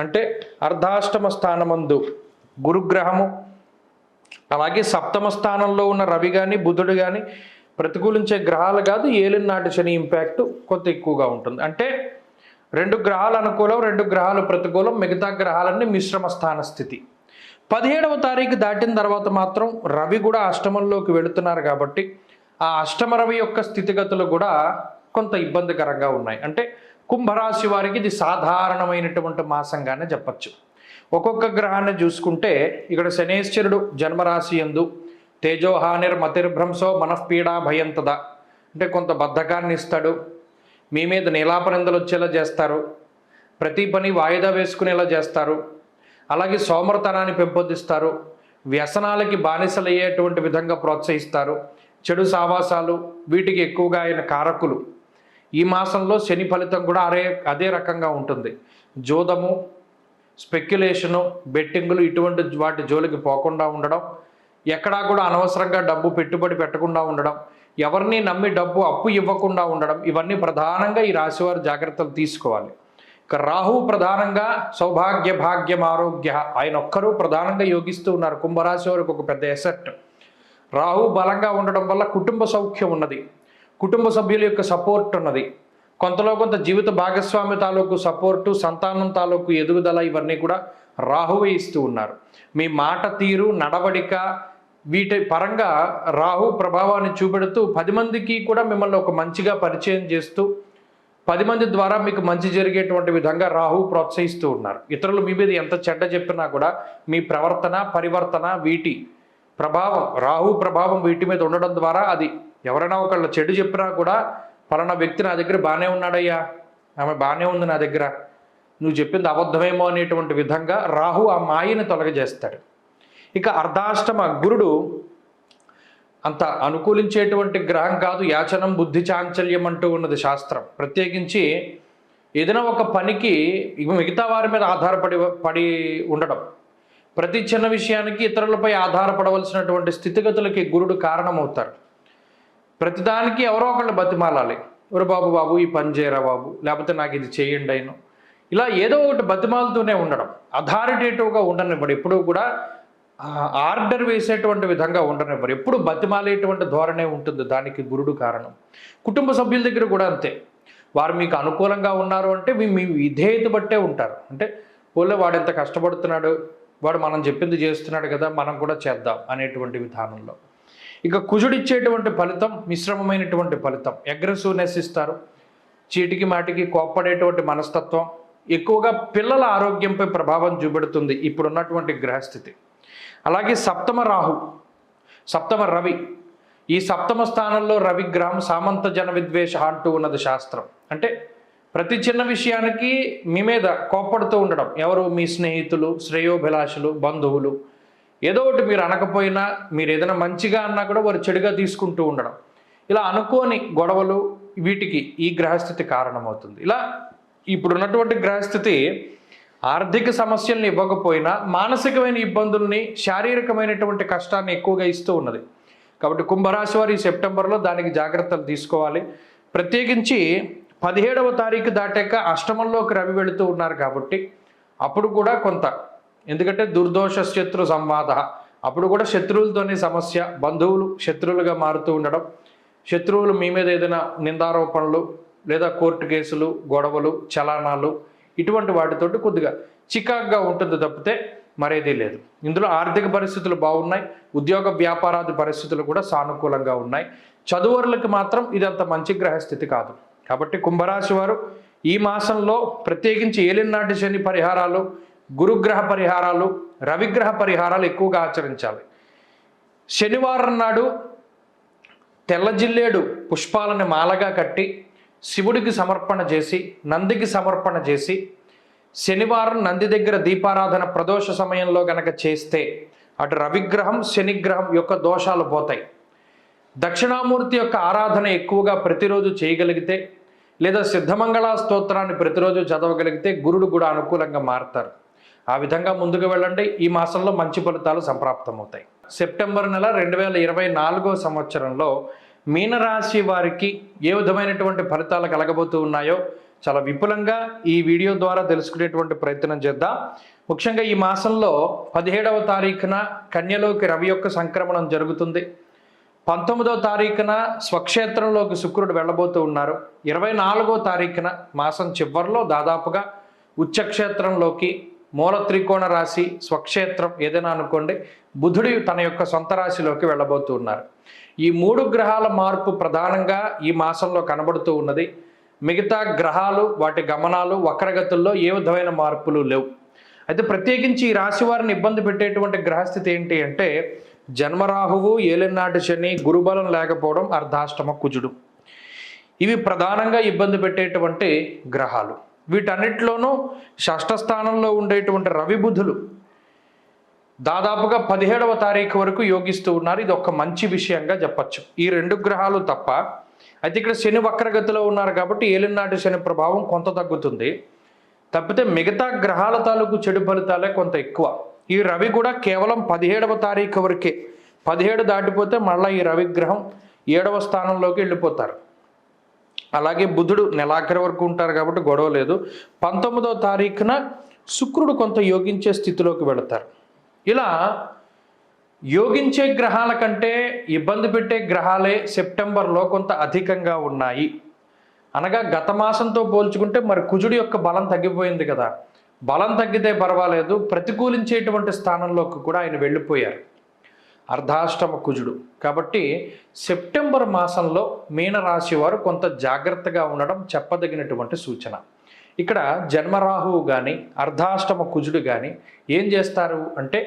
అంటే అర్ధాష్టమ స్థానమందు గురుగ్రహము, అలాగే సప్తమ స్థానంలో ఉన్న రవి కానీ బుధుడు కానీ ప్రతికూలించే గ్రహాలు కాదు. ఏలినాటి శని ఇంపాక్ట్ కొంత ఎక్కువగా ఉంటుంది. అంటే 2 గ్రహాలు అనుకూలం, 2 గ్రహాలు ప్రతికూలం, మిగతా గ్రహాలన్నీ మిశ్రమ స్థాన స్థితి. 17వ తారీఖు దాటిన తర్వాత మాత్రం రవి కూడా అష్టమంలోకి వెళుతున్నారు కాబట్టి ఆ అష్టమ రవి యొక్క స్థితిగతులు కూడా కొంత ఇబ్బందికరంగా ఉన్నాయి. అంటే కుంభరాశి వారికి ఇది సాధారణమైనటువంటి మాసంగానే చెప్పచ్చు. ఒక్కొక్క గ్రహాన్ని చూసుకుంటే ఇక్కడ శనేశ్వరుడు జన్మరాశి యందు తేజోహానిర్మతిర్భ్రంశో మనఃపీడా భయంతద అంటే కొంత బద్ధకాన్ని ఇస్తాడు, మీ మీద నీలాపనిందలు వచ్చేలా చేస్తారు, ప్రతి పని వాయిదా వేసుకునేలా చేస్తారు, అలాగే సోమరతనాన్ని పెంపొందిస్తారు. వ్యసనాలకి బానిసలయ్యేటువంటి విధంగా ప్రోత్సహిస్తారు. చెడు సావాసాలు వీటికి ఎక్కువగా ఆయన కారకులు. ఈ మాసంలో శని ఫలితం కూడా అదే రకంగా ఉంటుంది. జోదము, స్పెక్యులేషను, బెట్టింగులు ఇటువంటి వాటి జోలికి పోకుండా ఉండడం, ఎక్కడా కూడా అనవసరంగా డబ్బు పెట్టుబడి పెట్టకుండా ఉండడం, ఎవరిని నమ్మి డబ్బు అప్పు ఇవ్వకుండా ఉండడం, ఇవన్నీ ప్రధానంగా ఈ రాశివారు జాగ్రత్తలు తీసుకోవాలి. ఇక రాహువు ప్రధానంగా సౌభాగ్య, భాగ్యం, ఆరోగ్య ఆయన ఒక్కరూ ప్రధానంగా యోగిస్తూ ఉన్నారు. కుంభరాశి వారికి ఒక పెద్ద ఎసెట్. రాహువు బలంగా ఉండడం వల్ల కుటుంబ సౌఖ్యం ఉన్నది, కుటుంబ సభ్యుల యొక్క సపోర్ట్ ఉన్నది, కొంతలో కొంత జీవిత భాగస్వామి తాలూకు సపోర్టు, సంతానం తాలూకు ఎదుగుదల ఇవన్నీ కూడా రాహువే ఇస్తూ ఉన్నారు. మీ మాట తీరు, నడవడిక వీటి పరంగా రాహు ప్రభావాన్ని చూపెడుతూ 10 మందికి కూడా మిమ్మల్ని ఒక మంచిగా పరిచయం చేస్తూ 10 మంది ద్వారా మీకు మంచి జరిగేటువంటి విధంగా రాహు ప్రోత్సహిస్తూ ఉన్నారు. ఇతరులు మీ మీద ఎంత చెడ్డ చెప్పినా కూడా మీ ప్రవర్తన, పరివర్తన వీటి ప్రభావం, రాహు ప్రభావం వీటి మీద ఉండడం ద్వారా అది ఎవరైనా ఒకళ్ళు చెడు చెప్పినా కూడా పలానా వ్యక్తి నా దగ్గర బాగానే ఉన్నాడయ్యా, ఆమె బాగానే ఉంది నా దగ్గర, నువ్వు చెప్పింది అబద్ధమేమో అనేటువంటి విధంగా రాహు ఆ మాయని తొలగజేస్తాడు. ఇక అర్ధాష్టమ గురుడు అంత అనుకూలించేటువంటి గ్రహం కాదు. యాచనం, బుద్ధి చాంచల్యం అంటూ ఉన్నది శాస్త్రం. ప్రత్యేకించి ఏదైనా ఒక పనికి మిగతా వారి మీద పడి ఉండడం, ప్రతి చిన్న విషయానికి ఇతరులపై ఆధారపడవలసినటువంటి స్థితిగతులకి గురుడు కారణమవుతారు. ప్రతిదానికి ఎవరో ఒకళ్ళు బతిమాలాలి. ఎవరు బాబు ఈ పని చేయరా బాబు, లేకపోతే నాకు ఇది చేయండి అయినా, ఇలా ఏదో ఒకటి బతిమాలుతూనే ఉండడం. అథారిటేటివ్గా ఉండనివ్వడు, ఎప్పుడూ కూడా ఆర్డర్ వేసేటువంటి విధంగా ఉండనివ్వరు, ఎప్పుడు బతిమాలేటువంటి ధోరణే ఉంటుంది. దానికి గురుడు కారణం. కుటుంబ సభ్యుల దగ్గర కూడా అంతే. వారు మీకు అనుకూలంగా ఉన్నారు అంటే మీ విధేయత బట్టే ఉంటారు. అంటే పోలే వాడు ఎంత కష్టపడుతున్నాడు, వాడు మనం చెప్పింది చేస్తున్నాడు కదా, మనం కూడా చేద్దాం అనేటువంటి విధానంలో. ఇక కుజుడిచ్చేటువంటి ఫలితం మిశ్రమమైనటువంటి ఫలితం. అగ్రెసివ్నెస్ ఇస్తారు, చీటికి మాటికి కోప్పడేటువంటి మనస్తత్వం, ఎక్కువగా పిల్లల ఆరోగ్యంపై ప్రభావం చూపెడుతుంది ఇప్పుడున్నటువంటి గ్రహస్థితి. అలాగే సప్తమ రాహు, సప్తమ రవి. ఈ సప్తమ స్థానంలో రవి గ్రహం సామంత జన విద్వేష అంటూ ఉన్నది శాస్త్రం. అంటే ప్రతి చిన్న విషయానికి మీ మీద కోప్పడుతూ ఉండడం. ఎవరు? మీ స్నేహితులు, శ్రేయోభిలాషులు, బంధువులు. ఏదో ఒకటి మీరు అనకపోయినా, మీరు ఏదైనా మంచిగా అన్నా కూడా వారు చెడుగా తీసుకుంటూ ఉండడం. ఇలా అనుకోని గొడవలు వీటికి ఈ గ్రహస్థితి కారణమవుతుంది. ఇలా ఇప్పుడున్నటువంటి గ్రహస్థితి ఆర్థిక సమస్యల్ని ఇవ్వకపోయినా మానసికమైన ఇబ్బందుల్ని, శారీరకమైనటువంటి కష్టాన్ని ఎక్కువగా ఇస్తూ ఉన్నది. కాబట్టి కుంభరాశి వారు ఈ సెప్టెంబర్లో దానికి జాగ్రత్తలు తీసుకోవాలి. ప్రత్యేకించి 17వ తారీఖు దాటాక అష్టమంలోకి రవి వెళుతూ ఉన్నారు కాబట్టి అప్పుడు కూడా కొంత, ఎందుకంటే దుర్దోష శత్రు సంవాద, అప్పుడు కూడా శత్రువులతోనే సమస్య, బంధువులు శత్రువులుగా మారుతూ ఉండడం, శత్రువులు మీ మీద ఏదైనా నిందారోపణలు లేదా కోర్టు కేసులు, గొడవలు, చలానాలు ఇటువంటి వాటితోటి కొద్దిగా చికాగ్గా ఉంటుంది తప్పితే మరేదీ లేదు. ఇందులో ఆర్థిక పరిస్థితులు బాగున్నాయి, ఉద్యోగ వ్యాపారాది పరిస్థితులు కూడా సానుకూలంగా ఉన్నాయి. చదువురులకు మాత్రం ఇదంత మంచి గ్రహస్థితి కాదు. కాబట్టి కుంభరాశి వారు ఈ మాసంలో ప్రత్యేకించి ఏలినాటి శని పరిహారాలు, గురుగ్రహ పరిహారాలు, రవిగ్రహ పరిహారాలు ఎక్కువగా ఆచరించాలి. శనివారం నాడు తెల్ల జిల్లేడు పుష్పాలను మాలగా కట్టి శివుడికి సమర్పణ చేసి, నందికి సమర్పణ చేసి, శనివారం నంది దగ్గర దీపారాధన ప్రదోష సమయంలో గనక చేస్తే అటు రవిగ్రహం, శనిగ్రహం యొక్క దోషాలు పోతాయి. దక్షిణామూర్తి యొక్క ఆరాధన ఎక్కువగా ప్రతిరోజు చేయగలిగితే, లేదా సిద్ధమంగళ స్తోత్రాన్ని ప్రతిరోజు చదవగలిగితే గురుడు కూడా అనుకూలంగా మారుతారు. ఆ విధంగా ముందుకు వెళ్ళండి. ఈ మాసంలో మంచి ఫలితాలు సంప్రాప్తమవుతాయి. సెప్టెంబర్ నెల 2024 సంవత్సరంలో మీనరాశి వారికి ఏ విధమైనటువంటి ఫలితాలు కలగబోతూ ఉన్నాయో చాలా విపులంగా ఈ వీడియో ద్వారా తెలుసుకునేటువంటి ప్రయత్నం చేద్దాం. ముఖ్యంగా ఈ మాసంలో 17వ తారీఖున కన్యలోకి రవి యొక్క సంక్రమణం జరుగుతుంది. 19వ తారీఖున స్వక్షేత్రంలోకి శుక్రుడు వెళ్ళబోతూ ఉన్నారు. 24వ తారీఖున మాసం చివరిలో దాదాపుగా ఉచ్చక్షేత్రంలోకి, మూల త్రికోణ రాశి, స్వక్షేత్రం ఏదైనా అనుకోండి, బుధుడు తన యొక్క సొంత రాశిలోకి వెళ్ళబోతూ ఉన్నారు. ఈ 3 గ్రహాల మార్పు ప్రధానంగా ఈ మాసంలో కనబడుతూ ఉన్నది. మిగతా గ్రహాలు, వాటి గమనాలు, వక్రగతుల్లో ఏ విధమైన మార్పులు లేవు. అయితే ప్రత్యేకించి ఈ రాశి వారిని ఇబ్బంది పెట్టేటువంటి గ్రహస్థితి ఏంటి అంటే జన్మరాహువు, ఏలినాటి శని, గురుబలం లేకపోవడం, అర్ధాష్టమ కుజుడు. ఇవి ప్రధానంగా ఇబ్బంది పెట్టేటువంటి గ్రహాలు. వీటన్నిటిలోనూ షష్ఠ స్థానంలో ఉండేటువంటి రవి బుధులు దాదాపుగా 17వ తారీఖు వరకు యోగిస్తూ ఉన్నారు. ఇది ఒక మంచి విషయంగా చెప్పచ్చు. ఈ 2 గ్రహాలు తప్ప. అయితే ఇక్కడ శని వక్రగతిలో ఉన్నారు కాబట్టి ఏలినాటి శని ప్రభావం కొంత తగ్గుతుంది. తప్పితే మిగతా గ్రహాల తాలూకు చెడు ఫలితాలే కొంత ఎక్కువ. ఈ రవి కూడా కేవలం 17వ తారీఖు వరకే. 17 దాటిపోతే మళ్ళీ ఈ రవి గ్రహం 7వ స్థానంలోకి వెళ్ళిపోతారు. అలాగే బుధుడు నెలాఖరి వరకు ఉంటారు కాబట్టి గొడవ లేదు. 19వ తారీఖున శుక్రుడు కొంత యోగించే స్థితిలోకి వెళతారు. ఇలా యోగించే గ్రహాల కంటే ఇబ్బంది పెట్టే గ్రహాలే సెప్టెంబర్లో కొంత అధికంగా ఉన్నాయి. అనగా గత మాసంతో పోల్చుకుంటే మరి కుజుడి యొక్క బలం తగ్గిపోయింది కదా. బలం తగ్గితే పర్వాలేదు, ప్రతికూలించేటువంటి స్థానంలోకి కూడా ఆయన వెళ్ళిపోయారు, అర్ధాష్టమ కుజుడు. కాబట్టి సెప్టెంబర్ మాసంలో మీనరాశి వారు కొంత జాగ్రత్తగా ఉండడం చెప్పదగినటువంటి సూచన. ఇక్కడ జన్మరాహువు కానీ అర్ధాష్టమ కుజుడు కానీ ఏం చేస్తారు అంటే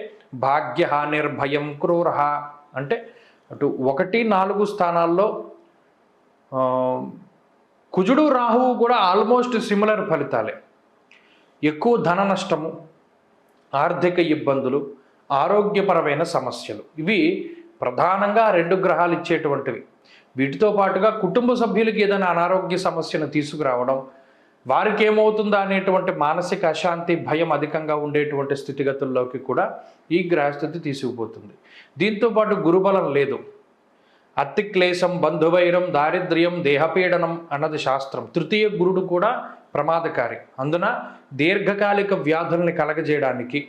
భాగ్యహానిర్భయం క్రూరహ అంటే అటు 1-4 స్థానాల్లో కుజుడు రాహువు కూడా ఆల్మోస్ట్ సిమిలర్ ఫలితాలే. ఎక్కువ ధన నష్టము, ఆర్థిక ఇబ్బందులు, ఆరోగ్యపరమైన సమస్యలు, ఇవి ప్రధానంగా 2 గ్రహాలు ఇచ్చేటువంటివి. వీటితో పాటుగా కుటుంబ సభ్యులకి ఏదైనా అనారోగ్య సమస్యను తీసుకురావడం, వారికి ఏమవుతుందా అనేటువంటి మానసిక అశాంతి, భయం అధికంగా ఉండేటువంటి స్థితిగతుల్లోకి కూడా ఈ గ్రహస్థితి తీసుకుపోతుంది. దీంతోపాటు గురుబలం లేదు. అతిక్లేశం, బంధువైరం, దారిద్ర్యం, దేహపీడనం అన్నది శాస్త్రం. తృతీయ గురుడు కూడా ప్రమాదకారి. అందున దీర్ఘకాలిక వ్యాధుల్ని కలగజేయడానికి,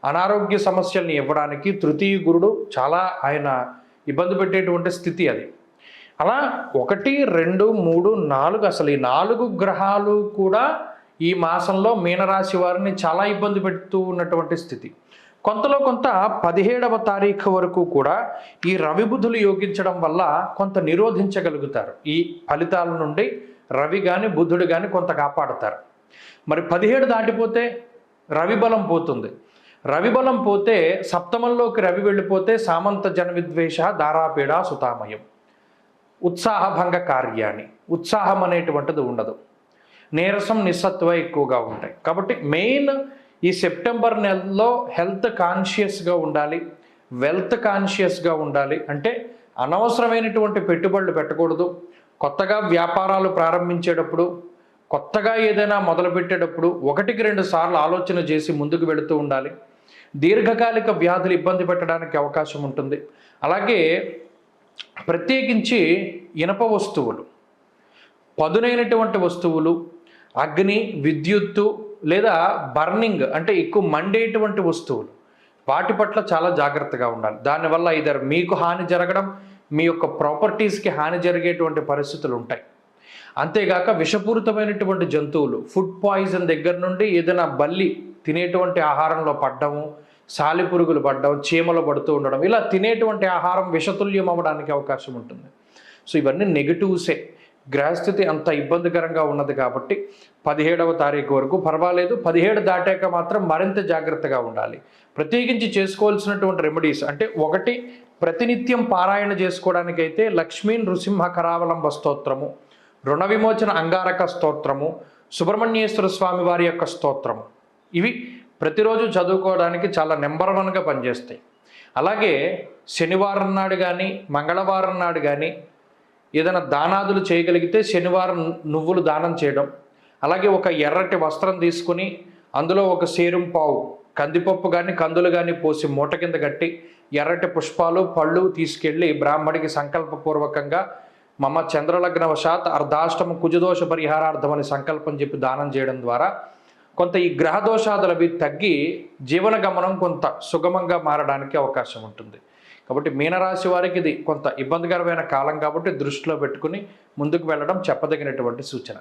అనారోగ్య సమస్యల్ని ఇవ్వడానికి తృతీయ గురుడు చాలా ఆయన ఇబ్బంది పెట్టేటువంటి స్థితి అది. అలా 1, 2, 3, 4 అసలు ఈ 4 గ్రహాలు కూడా ఈ మాసంలో మీనరాశి వారిని చాలా ఇబ్బంది పెడుతూ ఉన్నటువంటి స్థితి. కొంతలో కొంత 17వ తారీఖు వరకు కూడా ఈ రవి బుధులు యోగించడం వల్ల కొంత నిరోధించగలుగుతారు. ఈ ఫలితాల నుండి రవి కానీ బుధుడు కానీ కొంత కాపాడతారు. మరి 17 దాటిపోతే రవి బలం పోతుంది. రవి బలం పోతే సప్తమంలోకి రవి వెళ్ళిపోతే సామంత జన విద్వేష దారాపీడ సుతామయం, ఉత్సాహభంగ కార్యాన్ని, ఉత్సాహం అనేటువంటిది ఉండదు, నీరసం నిస్సత్వ ఎక్కువగా ఉంటాయి. కాబట్టి మెయిన్ ఈ సెప్టెంబర్ నెలలో హెల్త్ కాన్షియస్గా ఉండాలి, వెల్త్ కాన్షియస్గా ఉండాలి. అంటే అనవసరమైనటువంటి పెట్టుబడులు పెట్టకూడదు. కొత్తగా వ్యాపారాలు ప్రారంభించేటప్పుడు, కొత్తగా ఏదైనా మొదలుపెట్టేటప్పుడు 1-2 సార్లు ఆలోచన చేసి ముందుకు వెళుతూ ఉండాలి. దీర్ఘకాలిక వ్యాధులు ఇబ్బంది పెట్టడానికి అవకాశం ఉంటుంది. అలాగే ప్రత్యేకించి ఇనప వస్తువులు, పదునైనటువంటి వస్తువులు, అగ్ని, విద్యుత్తు లేదా బర్నింగ్ అంటే ఎక్కువ మండేటువంటి వస్తువులు, వాటి పట్ల చాలా జాగ్రత్తగా ఉండాలి. దానివల్ల ఇద్దరు మీకు హాని జరగడం, మీ యొక్క ప్రాపర్టీస్కి హాని జరిగేటువంటి పరిస్థితులు ఉంటాయి. అంతేగాక విషపూరితమైనటువంటి జంతువులు, ఫుడ్ పాయిజన్ దగ్గర నుండి ఏదైనా బల్లి తినేటువంటి ఆహారంలో పడ్డము, సాలిపురుగులు పడ్డం, చీమలు పడుతూ ఉండడం, ఇలా తినేటువంటి ఆహారం విషతుల్యం అవ్వడానికి అవకాశం ఉంటుంది. సో ఇవన్నీ నెగిటివ్సే. గ్రహస్థితి అంత ఇబ్బందికరంగా ఉన్నది కాబట్టి 17వ తారీఖు వరకు పర్వాలేదు. 17 దాటాక మాత్రం మరింత జాగ్రత్తగా ఉండాలి. ప్రత్యేకించి చేసుకోవాల్సినటువంటి రెమెడీస్ అంటే 1 ప్రతినిత్యం పారాయణ చేసుకోవడానికైతే లక్ష్మీ నృసింహ కరావలంబ స్తోత్రము, రుణ విమోచన అంగారక స్తోత్రము, సుబ్రహ్మణ్యేశ్వర స్వామి వారి యొక్క స్తోత్రము, ఇవి ప్రతిరోజు చదువుకోవడానికి చాలా నెంబర్ 1గా పనిచేస్తాయి. అలాగే శనివారం నాడు కానీ మంగళవారం నాడు కానీ ఏదైనా దానాదులు చేయగలిగితే శనివారం నువ్వులు దానం చేయడం, అలాగే ఒక ఎర్రటి వస్త్రం తీసుకుని అందులో ఒక సేరుం పావు కందిపప్పు కానీ కందులు కానీ పోసి మూట కింద కట్టి ఎర్రటి పుష్పాలు పళ్ళు తీసుకెళ్ళి బ్రాహ్మడికి సంకల్పపూర్వకంగా మమ చంద్రలగ్నవశాత్ అర్ధాష్టమ కుజదోష పరిహారార్థమని సంకల్పం చెప్పి దానం చేయడం ద్వారా కొంత ఈ గ్రహదోషాదులు అవి తగ్గి జీవన గమనం కొంత సుగమంగా మారడానికి అవకాశం ఉంటుంది. కాబట్టి మీనరాశి వారికి ఇది కొంత ఇబ్బందికరమైన కాలం కాబట్టి దృష్టిలో పెట్టుకుని ముందుకు వెళ్ళడం చెప్పదగినటువంటి సూచన.